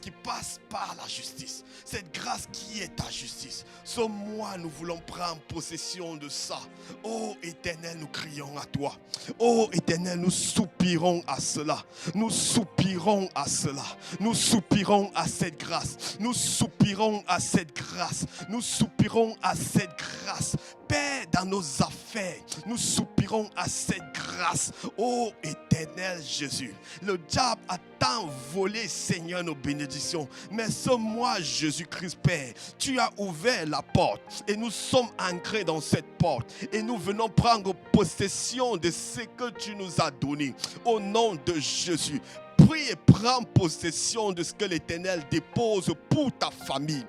qui passe par la justice, cette grâce qui est ta justice. Ce mois, nous voulons prendre possession de ça. Oh Éternel, nous crions à toi. Oh Éternel, nous soupirons à cela. Nous soupirons à cela. Nous soupirons à cette grâce. Nous soupirons à cette grâce. Nous soupirons à cette grâce. Père, dans nos affaires, nous soupirons à cette grâce. Oh Éternel Jésus, le diable a tant volé, Seigneur, nos bénédictions. Mais ce mois, Jésus-Christ, Père, tu as ouvert la porte et nous sommes ancrés dans cette porte. Et nous venons prendre possession de ce que tu nous as donné. Au nom de Jésus, prie et prends possession de ce que l'Éternel dépose pour ta famille.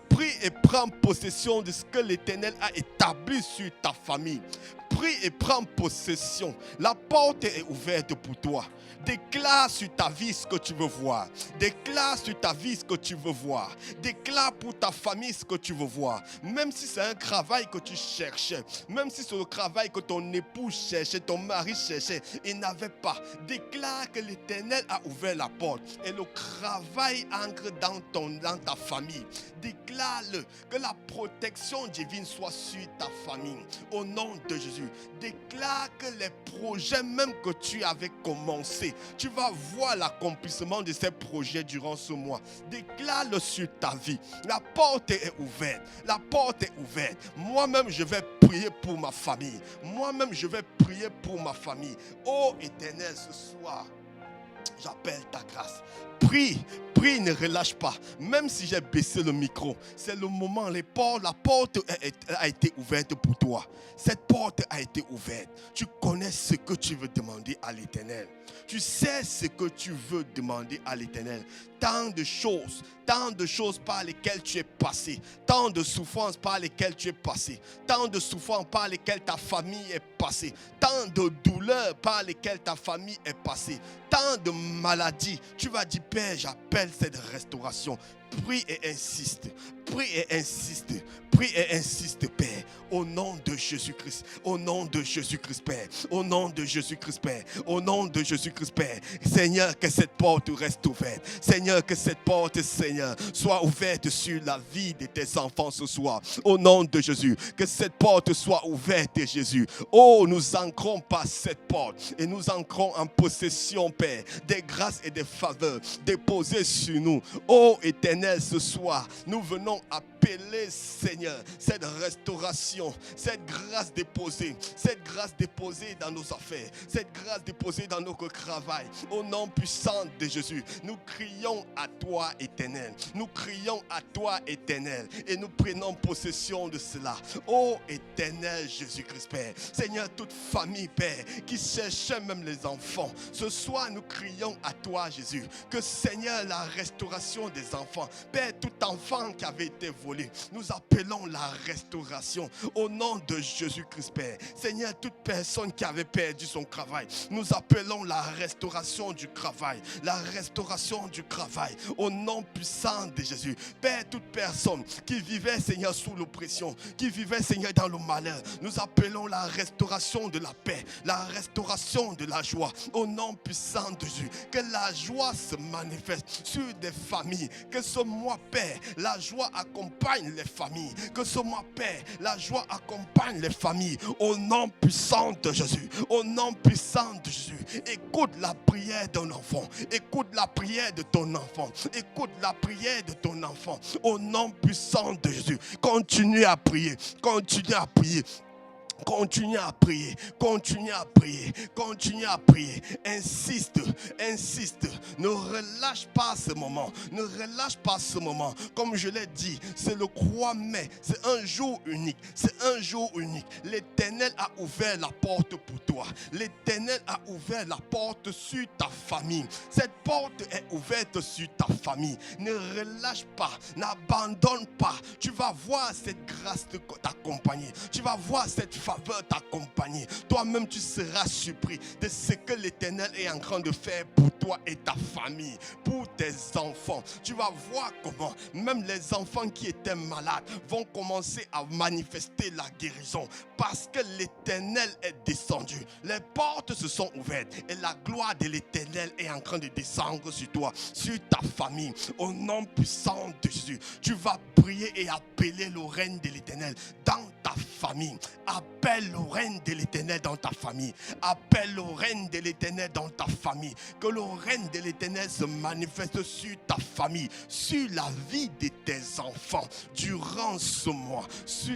Prie et prends possession de ce que l'Éternel a établi sur ta famille. Prie et prends possession. La porte est ouverte pour toi. Déclare sur ta vie ce que tu veux voir. Déclare sur ta vie ce que tu veux voir. Déclare pour ta famille ce que tu veux voir. Même si c'est un travail que tu cherchais, même si c'est le travail que ton époux cherchait, ton mari cherchait et n'avait pas. Déclare que l'Éternel a ouvert la porte et le travail entre dans ta famille. Déclare-le, que la protection divine soit sur ta famille. Au nom de Jésus, déclare que les projets même que tu avais commencé, tu vas voir l'accomplissement de ces projets durant ce mois. Déclare-le sur ta vie. La porte est ouverte. La porte est ouverte. Moi-même, je vais prier pour ma famille. Moi-même, je vais prier pour ma famille. Oh Éternel, ce soir, j'appelle ta grâce. Prie, prie, ne relâche pas. Même si j'ai baissé le micro, c'est le moment, la porte a été ouverte pour toi. Cette porte a été ouverte. Tu connais ce que tu veux demander à l'Éternel. Tu sais ce que tu veux demander à l'Éternel. Tant de choses par lesquelles tu es passé, tant de souffrances par lesquelles tu es passé, tant de souffrances par lesquelles ta famille est passée, tant de douleurs par lesquelles ta famille est passée, tant de maladies. Tu vas dire, Père, j'appelle cette restauration. Prie et insiste. Prie et insiste. Prie et insiste, Père. Au nom de Jésus-Christ. Au nom de Jésus-Christ, Père. Au nom de Jésus-Christ, Père. Au nom de Jésus-Christ, Père. Seigneur, que cette porte reste ouverte. Seigneur, que cette porte, Seigneur, soit ouverte sur la vie de tes enfants ce soir. Au nom de Jésus. Que cette porte soit ouverte, Jésus. Oh, nous ancrons par cette porte. Et nous ancrons en possession, Père, des grâces et des faveurs déposées sur nous. Oh, Éternel, ce soir, nous venons appeler, Seigneur, cette restauration, cette grâce déposée dans nos affaires, cette grâce déposée dans notre travail. Au nom puissant de Jésus, nous crions à toi, Éternel. Nous crions à toi, Éternel, et nous prenons possession de cela. Oh, Éternel Jésus-Christ, Père. Seigneur, toute famille, Père, qui cherchait même les enfants, ce soir, nous crions à toi, Jésus, que, Seigneur, la restauration des enfants, Père, tout enfant qui avait été volé, nous appelons la restauration au nom de Jésus-Christ, Père. Seigneur, toute personne qui avait perdu son travail, nous appelons la restauration du travail, la restauration du travail au nom puissant de Jésus. Père, toute personne qui vivait, Seigneur, sous l'oppression, qui vivait, Seigneur, dans le malheur, nous appelons la restauration de la paix, la restauration de la joie au nom puissant de Jésus. Que la joie se manifeste sur des familles, que ce mois, Père, la joie accompagne les familles. Que ce mois, Père, la joie accompagne les familles. Au nom puissant de Jésus. Au nom puissant de Jésus. Écoute la prière d'un enfant. Écoute la prière de ton enfant. Écoute la prière de ton enfant. Au nom puissant de Jésus. Continue à prier. Continue à prier. Continue à prier, continue à prier, continue à prier. Insiste, insiste. Ne relâche pas ce moment, ne relâche pas ce moment. Comme je l'ai dit, c'est le 3 mai, c'est un jour unique, c'est un jour unique. L'Éternel a ouvert la porte pour toi. L'Éternel a ouvert la porte sur ta famille. Cette porte est ouverte sur ta famille. Ne relâche pas, n'abandonne pas. Tu vas voir cette grâce t'accompagner. Tu vas voir cette faveur t'accompagner. Toi-même, tu seras surpris de ce que l'Éternel est en train de faire pour toi et ta famille, pour tes enfants. Tu vas voir comment même les enfants qui étaient malades vont commencer à manifester la guérison parce que l'Éternel est descendu. Les portes se sont ouvertes et la gloire de l'Éternel est en train de descendre sur toi, sur ta famille. Au nom puissant de Jésus, tu vas prier et appeler le règne de l'Éternel dans ta famille. Appelle le règne de l'Éternel dans ta famille. Appelle le règne de l'Éternel dans ta famille. Que le règne de l'Éternel se manifeste sur ta famille, sur la vie de tes enfants, durant ce mois,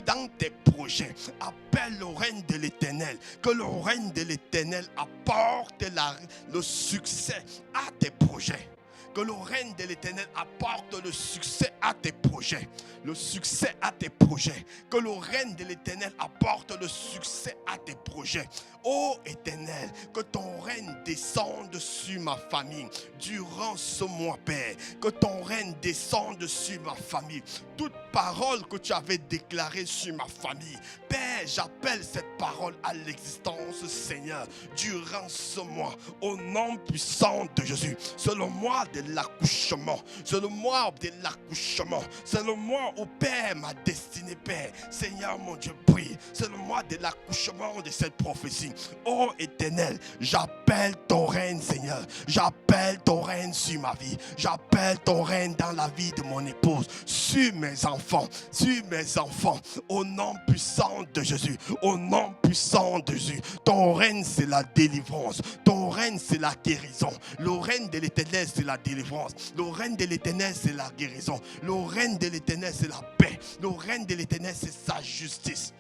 dans tes projets. Appelle le règne de l'Éternel. Que le règne de l'Éternel apporte le succès à tes projets. Que le règne de l'Éternel apporte le succès à tes projets. Le succès à tes projets. Que le règne de l'Éternel apporte le succès à tes projets. Ô Éternel, que ton règne descende sur ma famille durant ce mois, Père. Que ton règne descende sur ma famille. Toute parole que tu avais déclarée sur ma famille, Père, j'appelle cette parole à l'existence, Seigneur, durant ce mois. Au nom puissant de Jésus. C'est le mois de l'accouchement. C'est le mois de l'accouchement. C'est le mois où, Père, ma destinée, Père. Seigneur, mon Dieu, prie. C'est le mois de l'accouchement de cette prophétie. Ô Éternel, j'appelle ton règne, Seigneur. J'appelle ton règne sur ma vie. J'appelle ton règne dans la vie de mon épouse, sur mes enfants, sur mes enfants. Au nom puissant de Jésus. Au nom puissant de Jésus. Ton règne, c'est la délivrance. Ton règne, c'est la guérison. Le règne de l'Éternel, c'est la délivrance. Le règne de l'Éternel, c'est la guérison. Le règne de l'Éternel, c'est la paix. Le règne de l'Éternel, c'est sa justice.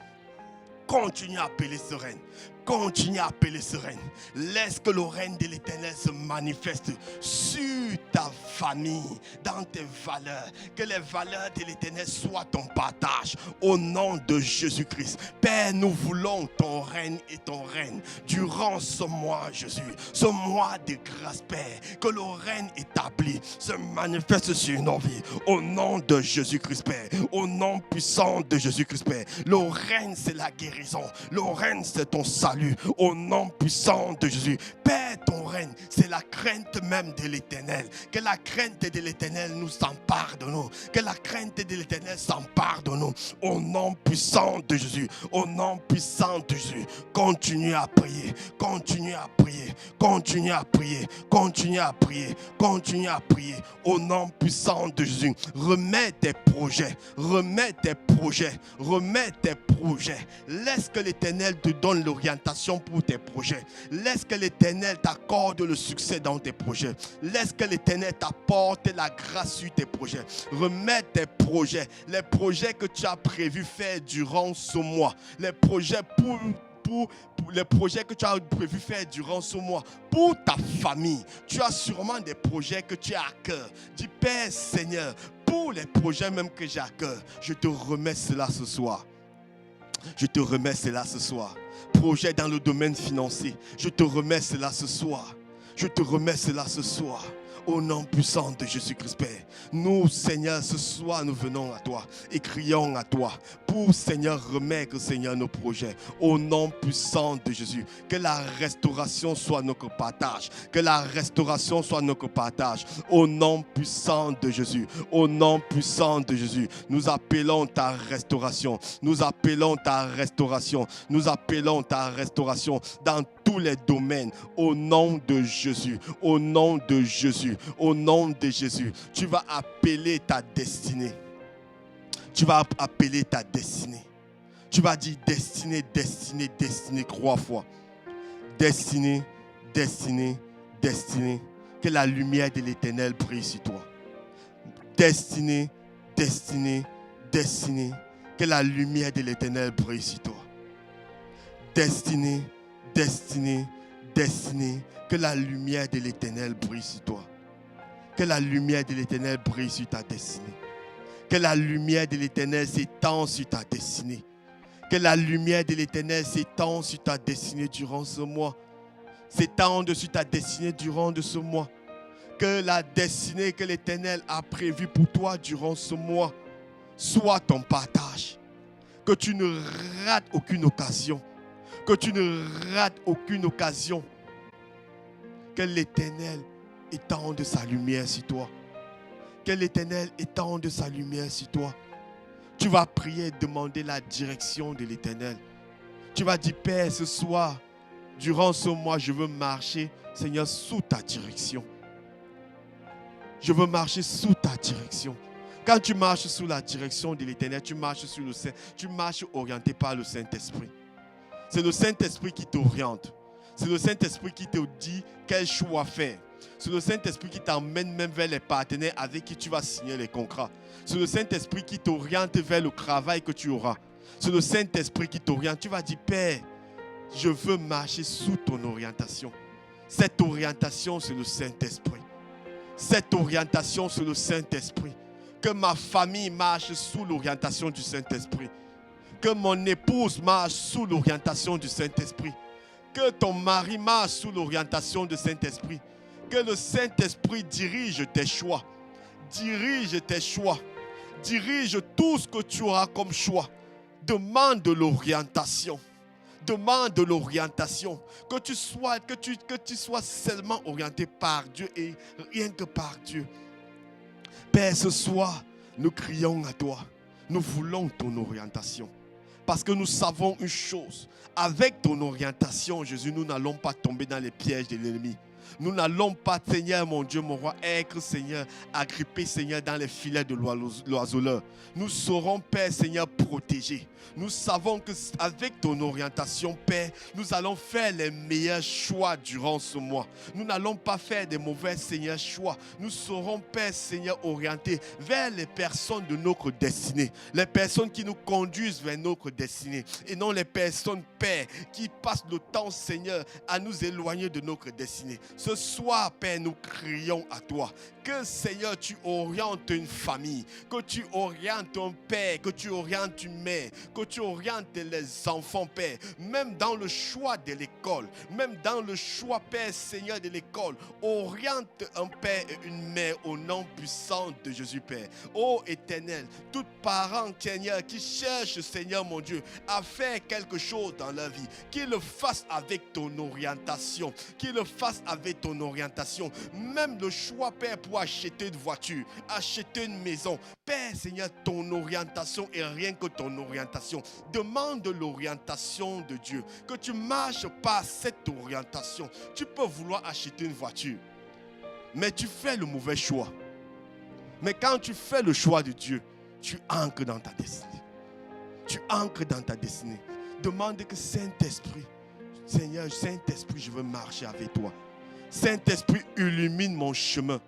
Continue à appeler ce règne. Continue à appeler ce règne. Laisse que le règne de l'Éternel se manifeste sur ta famille, dans tes valeurs. Que les valeurs de l'Éternel soient ton partage. Au nom de Jésus-Christ. Père, nous voulons ton règne et ton règne durant ce mois, Jésus. Ce mois de grâce, Père. Que le règne établi se manifeste sur nos vies. Au nom de Jésus-Christ, Père. Au nom puissant de Jésus-Christ, Père. Le règne, c'est la guérison. Le règne, c'est ton salut. Au nom puissant de Jésus. Père, ton règne, c'est la crainte même de l'Éternel. Que la crainte de l'Éternel nous s'empare de nous. Que la crainte de l'Éternel s'empare de nous. Au nom puissant de Jésus. Au nom puissant de Jésus. Continue à prier. Continue à prier. Continue à prier. Continue à prier. Continue à prier. Au nom puissant de Jésus. Remets tes projets. Remets tes projets. Remets tes projets. Laisse que l'Éternel te donne l'orientation pour tes projets. Laisse que l'Éternel t'accorde le succès dans tes projets. Laisse que l'Éternel t'apporte la grâce sur tes projets. Remets tes projets, les projets que tu as prévu faire durant ce mois, les projets pour les projets que tu as prévu faire durant ce mois, pour ta famille. Tu as sûrement des projets que tu as à cœur. Dis, Père Seigneur, pour les projets même que j'ai à cœur, je te remets cela ce soir. Je te remets cela ce soir. Projet dans le domaine financier, je te remets cela ce soir. Je te remets cela ce soir. Au nom puissant de Jésus-Christ, Père. Nous, Seigneur, ce soir, nous venons à toi et crions à toi pour, Seigneur, remettre, Seigneur, nos projets. Au nom puissant de Jésus. Que la restauration soit notre partage. Que la restauration soit notre partage. Au nom puissant de Jésus. Au nom puissant de Jésus. Nous appelons ta restauration. Nous appelons ta restauration. Nous appelons ta restauration dans tous les domaines. Au nom de Jésus. Au nom de Jésus. Au nom de Jésus, tu vas appeler ta destinée. Tu vas appeler ta destinée. Tu vas dire destinée, destinée, destinée 3 fois. Destinée, destinée, destinée. Que la lumière de l'Éternel brille sur toi. Destinée, destinée, destinée. Que la lumière de l'Éternel brille sur toi. Destinée, destinée, destinée. Que la lumière de l'Éternel brille sur toi. Que la lumière de l'Éternel brille sur ta destinée. Que la lumière de l'Éternel s'étend sur ta destinée. Que la lumière de l'Éternel s'étend sur ta destinée durant ce mois. S'étende sur ta destinée durant ce mois. Que la destinée que l'Éternel a prévue pour toi durant ce mois soit ton partage. Que tu ne rates aucune occasion. Que tu ne rates aucune occasion. Que l'Éternel étende sa lumière sur toi. Que l'Éternel étende sa lumière sur toi. Tu vas prier et demander la direction de l'Éternel. Tu vas dire, Père, ce soir, durant ce mois, je veux marcher, Seigneur, sous ta direction. Je veux marcher sous ta direction. Quand tu marches sous la direction de l'Éternel, tu marches sur le Saint, tu marches orienté par le Saint-Esprit. C'est le Saint-Esprit qui t'oriente. C'est le Saint-Esprit qui te dit quel choix faire. C'est le Saint-Esprit qui t'emmène même vers les partenaires avec qui tu vas signer les contrats. C'est le Saint-Esprit qui t'oriente vers le travail que tu auras. C'est le Saint-Esprit qui t'oriente. Tu vas dire, Père, je veux marcher sous ton orientation. Cette orientation, c'est le Saint-Esprit. Cette orientation, c'est le Saint-Esprit. Que ma famille marche sous l'orientation du Saint-Esprit. Que mon épouse marche sous l'orientation du Saint-Esprit. Que ton mari marche sous l'orientation du Saint-Esprit. Que le Saint-Esprit dirige tes choix. Dirige tes choix. Dirige tout ce que tu auras comme choix. Demande de l'orientation. Demande de l'orientation. Que tu sois seulement orienté par Dieu et rien que par Dieu. Père, ce soir, nous crions à toi. Nous voulons ton orientation. Parce que nous savons une chose. Avec ton orientation, Jésus, nous n'allons pas tomber dans les pièges de l'ennemi. Nous n'allons pas, Seigneur, mon Dieu, mon roi, être, Seigneur, agrippés, Seigneur, dans les filets de l'oiseleur. Nous serons, Père, Seigneur, protégés. Nous savons qu'avec ton orientation, Père, nous allons faire les meilleurs choix durant ce mois. Nous n'allons pas faire des mauvais, Seigneur, choix. Nous serons, Père, Seigneur, orientés vers les personnes de notre destinée. Les personnes qui nous conduisent vers notre destinée. Et non les personnes, Père, qui passent le temps, Seigneur, à nous éloigner de notre destinée. Ce soir, Père, nous crions à toi. Que, Seigneur, tu orientes une famille. Que tu orientes un père. Que tu orientes une mère. Que tu orientes les enfants, Père. Même dans le choix de l'école. Même dans le choix, Père, Seigneur, de l'école. Oriente un père et une mère au nom puissant de Jésus, Père. Ô Éternel, tout parent, Seigneur, qui cherche, Seigneur, mon Dieu, à faire quelque chose dans leur vie, qu'il le fasse avec ton orientation. Qu'il le fasse avec ton orientation. Même le choix, Père, pour acheter une voiture, acheter une maison. Père, Seigneur, ton orientation et rien que ton orientation. Demande l'orientation de Dieu. Que tu marches par cette orientation. Tu peux vouloir acheter une voiture, mais tu fais le mauvais choix. Mais quand tu fais le choix de Dieu, tu ancres dans ta destinée. Tu ancres dans ta destinée. Demande que Saint-Esprit, Seigneur, Saint-Esprit, je veux marcher avec toi. Saint-Esprit, illumine mon chemin.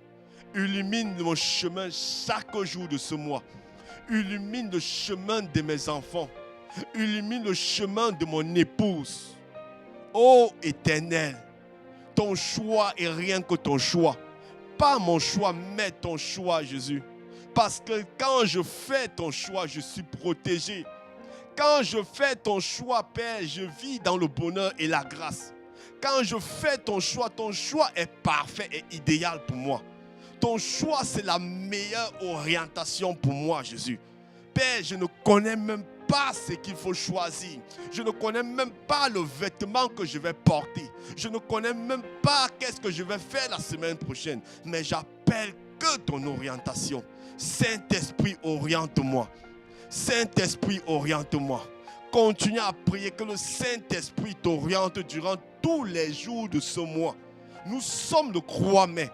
Illumine mon chemin chaque jour de ce mois. Illumine le chemin de mes enfants. Illumine le chemin de mon épouse. Ô Éternel, ton choix est rien que ton choix. Pas mon choix, mais ton choix, Jésus. Parce que quand je fais ton choix, je suis protégé. Quand je fais ton choix, Père, je vis dans le bonheur et la grâce. Quand je fais ton choix est parfait et idéal pour moi. Ton choix, c'est la meilleure orientation pour moi, Jésus. Père, je ne connais même pas ce qu'il faut choisir. Je ne connais même pas le vêtement que je vais porter. Je ne connais même pas qu'est-ce que je vais faire la semaine prochaine. Mais j'appelle que ton orientation. Saint-Esprit, oriente-moi. Saint-Esprit, oriente-moi. Continue à prier que le Saint-Esprit t'oriente durant tous les jours de ce mois. Nous sommes le 3 mai.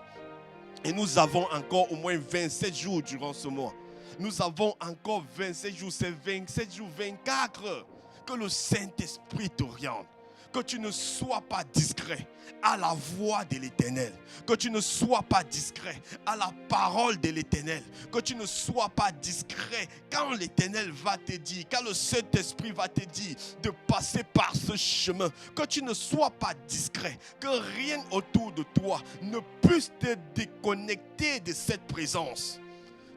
Et nous avons encore au moins 27 jours durant ce mois. Nous avons encore 27 jours, c'est 27 jours, 24 heures. Que le Saint-Esprit t'oriente. Que tu ne sois pas discret à la voix de l'Éternel. Que tu ne sois pas discret à la parole de l'Éternel. Que tu ne sois pas discret quand l'Éternel va te dire, quand le Saint-Esprit va te dire de passer par ce chemin. Que tu ne sois pas discret. Que rien autour de toi ne puisse te déconnecter de cette présence.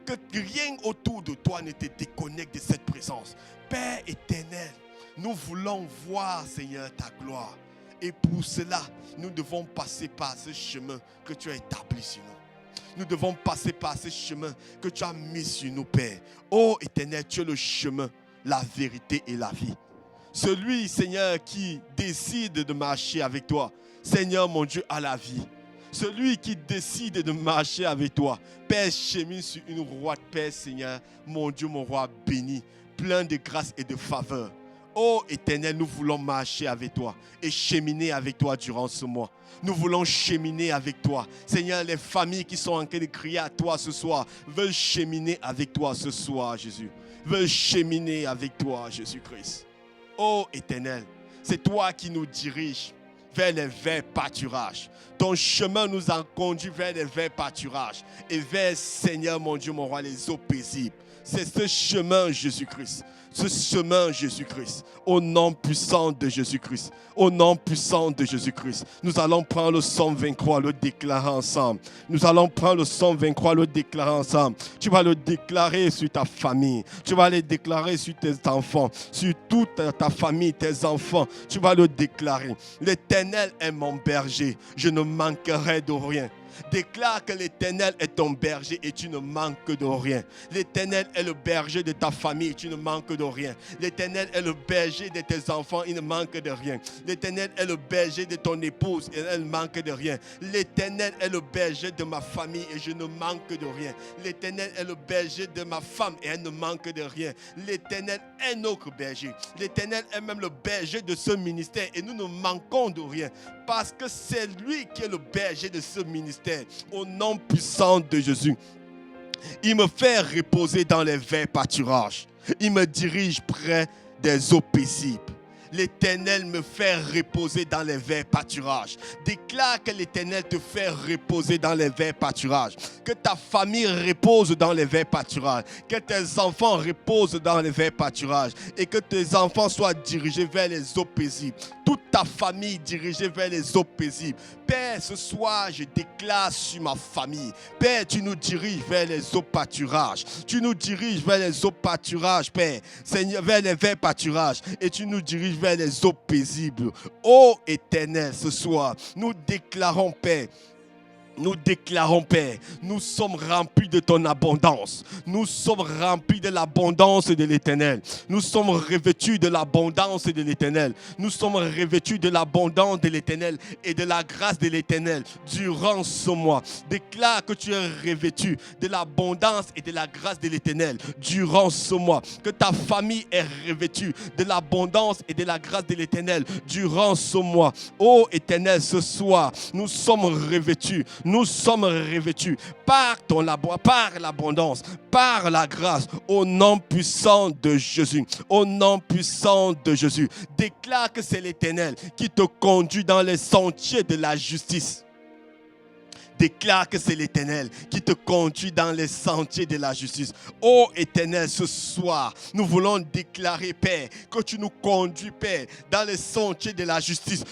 Que rien autour de toi ne te déconnecte de cette présence. Père éternel, nous voulons voir, Seigneur, ta gloire. Et pour cela, nous devons passer par ce chemin que tu as établi sur nous. Nous devons passer par ce chemin que tu as mis sur nous, Père. Ô éternel, tu es le chemin, la vérité et la vie. Celui, Seigneur, qui décide de marcher avec toi, Seigneur, mon Dieu, a la vie. Celui qui décide de marcher avec toi, Père, chemine sur une voie de paix, Seigneur, mon Dieu, mon roi béni, plein de grâce et de faveur. Ô éternel, nous voulons marcher avec toi et cheminer avec toi durant ce mois. Nous voulons cheminer avec toi. Seigneur, les familles qui sont en train de crier à toi ce soir veulent cheminer avec toi ce soir, Jésus. Veulent cheminer avec toi, Jésus-Christ. Ô éternel, c'est toi qui nous diriges vers les verts pâturages. Ton chemin nous a conduits vers les verts pâturages et vers, Seigneur, mon Dieu, mon roi, les eaux paisibles. C'est ce chemin, Jésus-Christ. Ce chemin, Jésus-Christ. Au nom puissant de Jésus-Christ. Au nom puissant de Jésus-Christ. Nous allons prendre le Psaume 23, le déclarer ensemble. Nous allons prendre le Psaume 23, le déclarer ensemble. Tu vas le déclarer sur ta famille. Tu vas le déclarer sur tes enfants. Sur toute ta famille, tes enfants. Tu vas le déclarer. L'Éternel est mon berger. Je ne manquerai de rien. Déclare que l'Éternel est ton berger et tu ne manques de rien. L'Éternel est le berger de ta famille et tu ne manques de rien. L'Éternel est le berger de tes enfants, il ne manque de rien. L'Éternel est le berger de ton épouse et elle ne manque de rien. L'Éternel est le berger de ma famille et je ne manque de rien. L'Éternel est le berger de ma femme et elle ne manque de rien. L'Éternel est notre berger. L'Éternel est même le berger de ce ministère et nous ne manquons de rien. Parce que c'est lui qui est le berger de ce ministère. Au nom puissant de Jésus. Il me fait reposer dans les verts pâturages. Il me dirige près des eaux paisibles. L'Éternel me fait reposer dans les verts pâturages. Déclare que l'Éternel te fait reposer dans les verts pâturages. Que ta famille repose dans les verts pâturages. Que tes enfants reposent dans les verts pâturages. Et que tes enfants soient dirigés vers les eaux paisibles. Toute ta famille dirigée vers les eaux paisibles. Père, ce soir, je déclare sur ma famille. Père, tu nous diriges vers les eaux pâturages. Tu nous diriges vers les eaux pâturages, Père. Seigneur, vers les verts pâturages. Et tu nous diriges vers les eaux paisibles. Ô Éternel, ce soir, nous déclarons, Père, nous sommes remplis de ton abondance. Nous sommes remplis de l'abondance de l'Éternel. Nous sommes revêtus de l'abondance de l'Éternel. Nous sommes revêtus de l'abondance de l'Éternel et de la grâce de l'Éternel durant ce mois. Déclare que tu es revêtu de l'abondance et de la grâce de l'Éternel durant ce mois. Que ta famille est revêtue de l'abondance et de la grâce de l'Éternel durant ce mois. Ô Éternel, ce soir, nous sommes revêtus. Nous sommes revêtus par l'abondance, par la grâce, au nom puissant de Jésus. Au nom puissant de Jésus. Déclare que c'est l'Éternel qui te conduit dans les sentiers de la justice. Déclare que c'est l'Éternel qui te conduit dans les sentiers de la justice. Ô Éternel, ce soir, nous voulons déclarer, Père, que tu nous conduis, Père, dans les sentiers de la justice.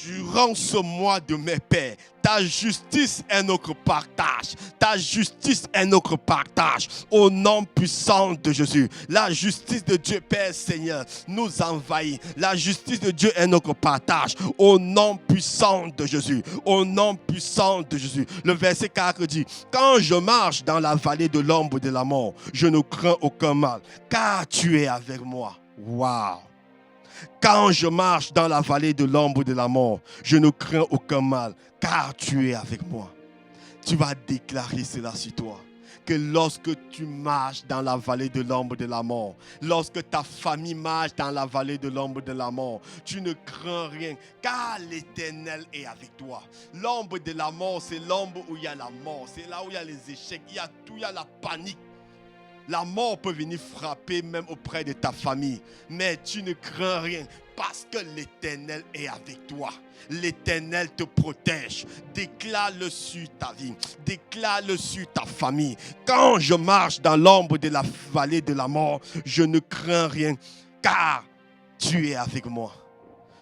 Durant ce mois de mai, Père, ta justice est notre partage. Ta justice est notre partage. Au nom puissant de Jésus. La justice de Dieu, Père Seigneur, nous envahit. La justice de Dieu est notre partage. Au nom puissant de Jésus. Au nom puissant de Jésus. Le verset 4 dit, quand je marche dans la vallée de l'ombre de la mort, je ne crains aucun mal, car tu es avec moi. Waouh! Quand je marche dans la vallée de l'ombre de la mort, je ne crains aucun mal, car tu es avec moi. Tu vas déclarer cela sur toi. Que lorsque tu marches dans la vallée de l'ombre de la mort, lorsque ta famille marche dans la vallée de l'ombre de la mort, tu ne crains rien, car l'Éternel est avec toi. L'ombre de la mort, c'est l'ombre où il y a la mort, c'est là où il y a les échecs, il y a tout, il y a la panique. La mort peut venir frapper même auprès de ta famille. Mais tu ne crains rien Parce que l'Éternel est avec toi. L'Éternel te protège. Déclare-le sur ta vie. Déclare-le sur ta famille. Quand je marche dans l'ombre de la vallée de la mort, je ne crains rien, car tu es avec moi.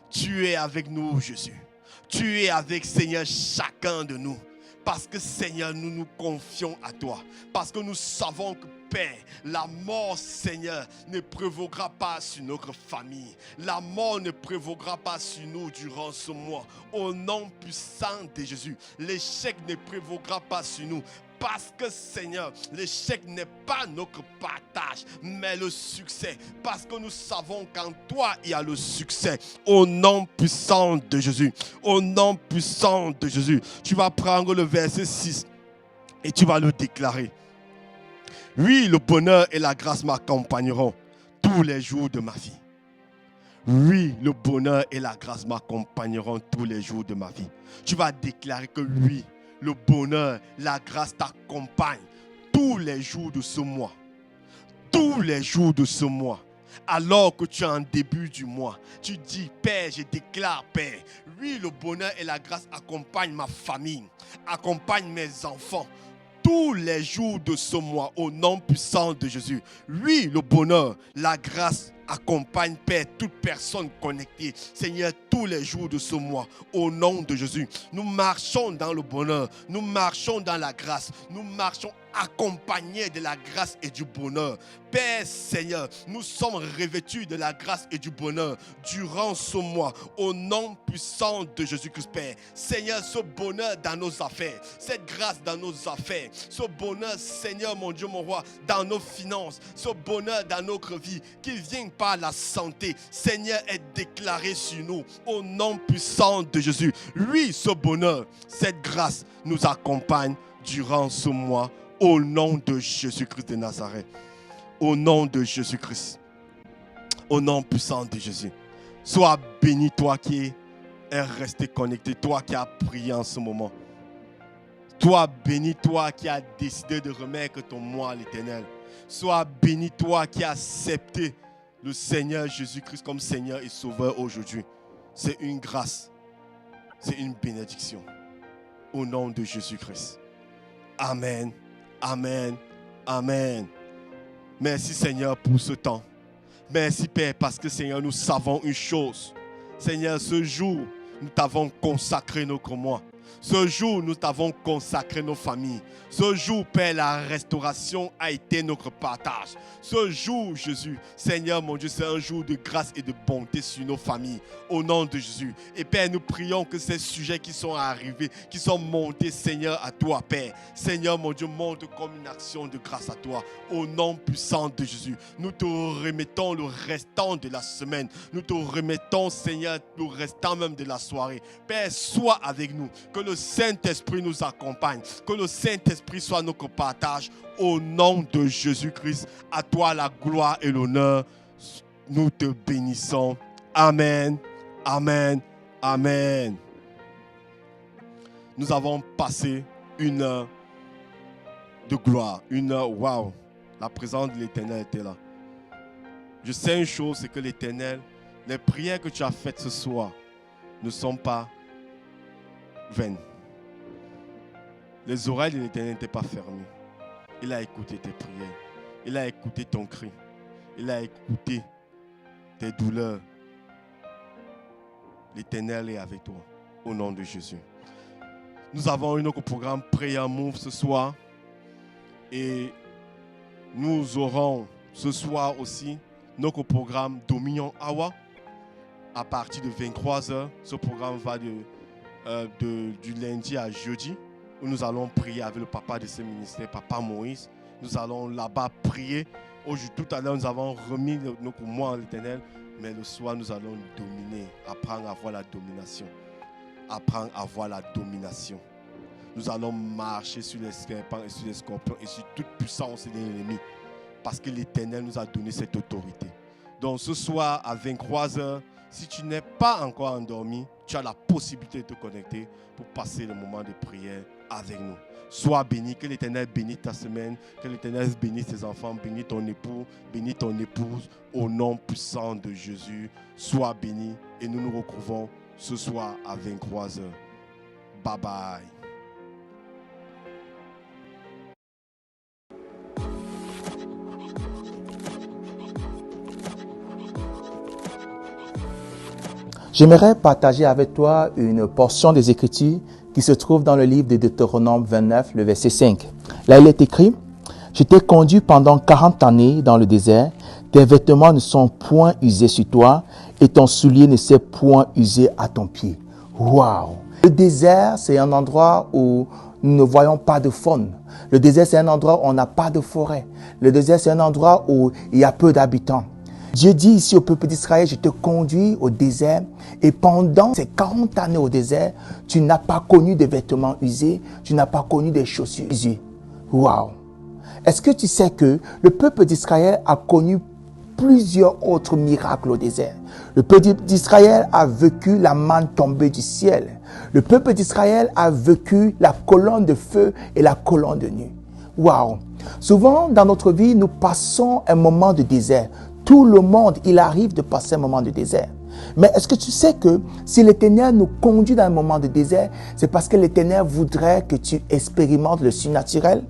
Tu es avec nous, Jésus. Tu es avec, Seigneur, chacun de nous. Parce que, Seigneur, nous nous confions à toi. Parce que nous savons que, Père, la mort, Seigneur, ne prévaudra pas sur notre famille. La mort ne prévaudra pas sur nous durant ce mois. Au nom puissant de Jésus, l'échec ne prévaudra pas sur nous. Parce que, Seigneur, l'échec n'est pas notre partage, mais le succès. Parce que nous savons qu'en toi, il y a le succès. Au nom puissant de Jésus. Au nom puissant de Jésus. Tu vas prendre le verset 6 et tu vas le déclarer. Oui, le bonheur et la grâce m'accompagneront tous les jours de ma vie. Oui, le bonheur et la grâce m'accompagneront tous les jours de ma vie. Tu vas déclarer que oui, le bonheur, la grâce t'accompagne tous les jours de ce mois. Tous les jours de ce mois. Alors que tu es en début du mois, tu dis, Père, je déclare, Père, oui, le bonheur et la grâce accompagnent ma famille, accompagnent mes enfants. Tous les jours de ce mois, au nom puissant de Jésus. Oui, le bonheur, la grâce accompagne, Père, toute personne connectée. Seigneur, tous les jours de ce mois, au nom de Jésus, nous marchons dans le bonheur, nous marchons dans la grâce, nous marchons accompagnés de la grâce et du bonheur. Père Seigneur, nous sommes revêtus de la grâce et du bonheur durant ce mois, au nom puissant de Jésus-Christ, Père. Seigneur, ce bonheur dans nos affaires, cette grâce dans nos affaires, ce bonheur, Seigneur, mon Dieu, mon roi, dans nos finances, ce bonheur dans notre vie qui vient par la santé, Seigneur, est déclaré sur nous, au nom puissant de Jésus. Oui, ce bonheur, cette grâce nous accompagne durant ce mois, au nom de Jésus-Christ de Nazareth. Au nom de Jésus-Christ. Au nom puissant de Jésus. Sois béni, toi qui es resté connecté, toi qui as prié en ce moment. Sois béni, toi qui as décidé de remettre ton moi à l'Éternel. Sois béni, toi qui as accepté le Seigneur Jésus-Christ comme Seigneur et Sauveur aujourd'hui. C'est une grâce. C'est une bénédiction. Au nom de Jésus-Christ. Amen. Amen. Amen. Merci Seigneur pour ce temps. Merci Père parce que Seigneur, nous savons une chose. Seigneur, ce jour, nous t'avons consacré notre mois. Ce jour, nous t'avons consacré nos familles. Ce jour, Père, la restauration a été notre partage. Ce jour, Jésus, Seigneur, mon Dieu, c'est un jour de grâce et de bonté sur nos familles. Au nom de Jésus. Et Père, nous prions que ces sujets qui sont arrivés, qui sont montés, Seigneur, à toi, Père. Seigneur, mon Dieu, monte comme une action de grâce à toi. Au nom puissant de Jésus. Nous te remettons le restant de la semaine. Nous te remettons, Seigneur, le restant même de la soirée. Père, sois avec nous. Que le Saint-Esprit nous accompagne. Que le Saint-Esprit soit notre partage. Au nom de Jésus-Christ, à toi la gloire et l'honneur. Nous te bénissons. Amen. Amen. Amen. Nous avons passé une heure de gloire. Une heure, waouh. La présence de l'Éternel était là. Je sais une chose, c'est que l'Éternel, les prières que tu as faites ce soir ne sont pas vaines. Les oreilles de l'Éternel n'étaient pas fermées. Il a écouté tes prières. Il a écouté ton cri. Il a écouté tes douleurs. L'Éternel est avec toi. Au nom de Jésus. Nous avons un autre programme Prayer Move ce soir. Et nous aurons ce soir aussi notre programme Dominion Hour. À partir de 23h, ce programme va du lundi à jeudi, où nous allons prier avec le papa de ce ministère, Papa Moïse. Nous allons là-bas prier. Tout à l'heure, nous avons remis notre moi à l'Éternel, mais le soir, nous allons dominer, apprendre à voir la domination. Apprendre à voir la domination. Nous allons marcher sur les serpents et sur les scorpions et sur toute puissance de l'ennemi, parce que l'Éternel nous a donné cette autorité. Donc ce soir, à 23h, si tu n'es pas encore endormi, tu as la possibilité de te connecter pour passer le moment de prière avec nous. Sois béni, que l'Éternel bénisse ta semaine, que l'Éternel bénisse tes enfants, bénisse ton époux, bénisse ton épouse, au nom puissant de Jésus. Sois béni et nous nous retrouvons ce soir à 23h. Bye bye. J'aimerais partager avec toi une portion des Écritures qui se trouve dans le livre de Deutéronome 29, le verset 5. Là, il est écrit « Je t'ai conduit pendant 40 années dans le désert, tes vêtements ne sont point usés sur toi et ton soulier ne s'est point usé à ton pied. » Waouh! Le désert, c'est un endroit où nous ne voyons pas de faune. Le désert, c'est un endroit où on n'a pas de forêt. Le désert, c'est un endroit où il y a peu d'habitants. Dieu dit ici au peuple d'Israël, je te conduis au désert et pendant ces 40 années au désert, tu n'as pas connu de vêtements usés, tu n'as pas connu des chaussures usées. Waouh! Est-ce que tu sais que le peuple d'Israël a connu plusieurs autres miracles au désert? Le peuple d'Israël a vécu la manne tombée du ciel. Le peuple d'Israël a vécu la colonne de feu et la colonne de nuit. Waouh! Souvent dans notre vie, nous passons un moment de désert. Tout le monde, il arrive de passer un moment de désert. Mais est-ce que tu sais que si l'Éternel nous conduit dans un moment de désert, c'est parce que l'Éternel voudrait que tu expérimentes le surnaturel?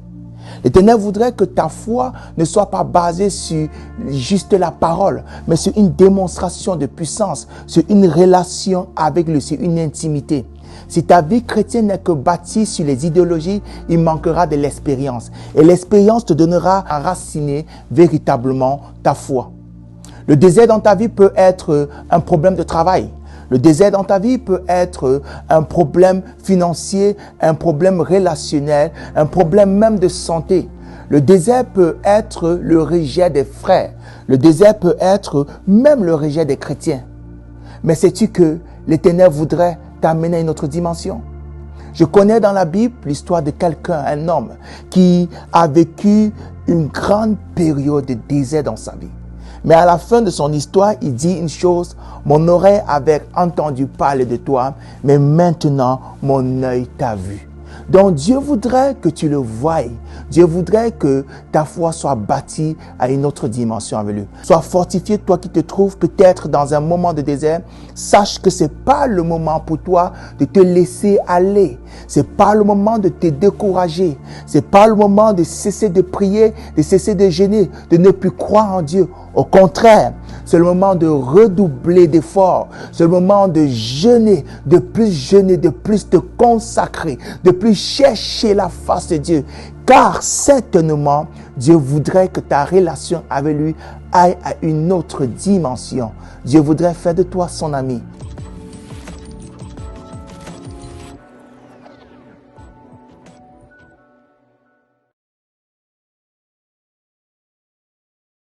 L'Éternel voudrait que ta foi ne soit pas basée sur juste la parole, mais sur une démonstration de puissance, sur une relation avec lui, sur une intimité. Si ta vie chrétienne n'est que bâtie sur les idéologies, il manquera de l'expérience. Et l'expérience te donnera à raciner véritablement ta foi. Le désert dans ta vie peut être un problème de travail. Le désert dans ta vie peut être un problème financier, un problème relationnel, un problème même de santé. Le désert peut être le rejet des frères. Le désert peut être même le rejet des chrétiens. Mais sais-tu que l'Éternel voudrait t'amener à une autre dimension? Je connais dans la Bible l'histoire de quelqu'un, un homme, qui a vécu une grande période de désert dans sa vie. Mais à la fin de son histoire, il dit une chose, mon oreille avait entendu parler de toi, mais maintenant mon œil t'a vu. Donc Dieu voudrait que tu le voies. Dieu voudrait que ta foi soit bâtie à une autre dimension avec lui. Sois fortifié, toi qui te trouves peut-être dans un moment de désert. Sache que c'est pas le moment pour toi de te laisser aller. C'est pas le moment de te décourager. C'est pas le moment de cesser de prier, de cesser de jeûner, de ne plus croire en Dieu. Au contraire, c'est le moment de redoubler d'efforts. C'est le moment de jeûner, de plus te consacrer, de plus chercher la face de Dieu. Car certainement, Dieu voudrait que ta relation avec lui aille à une autre dimension. Dieu voudrait faire de toi son ami.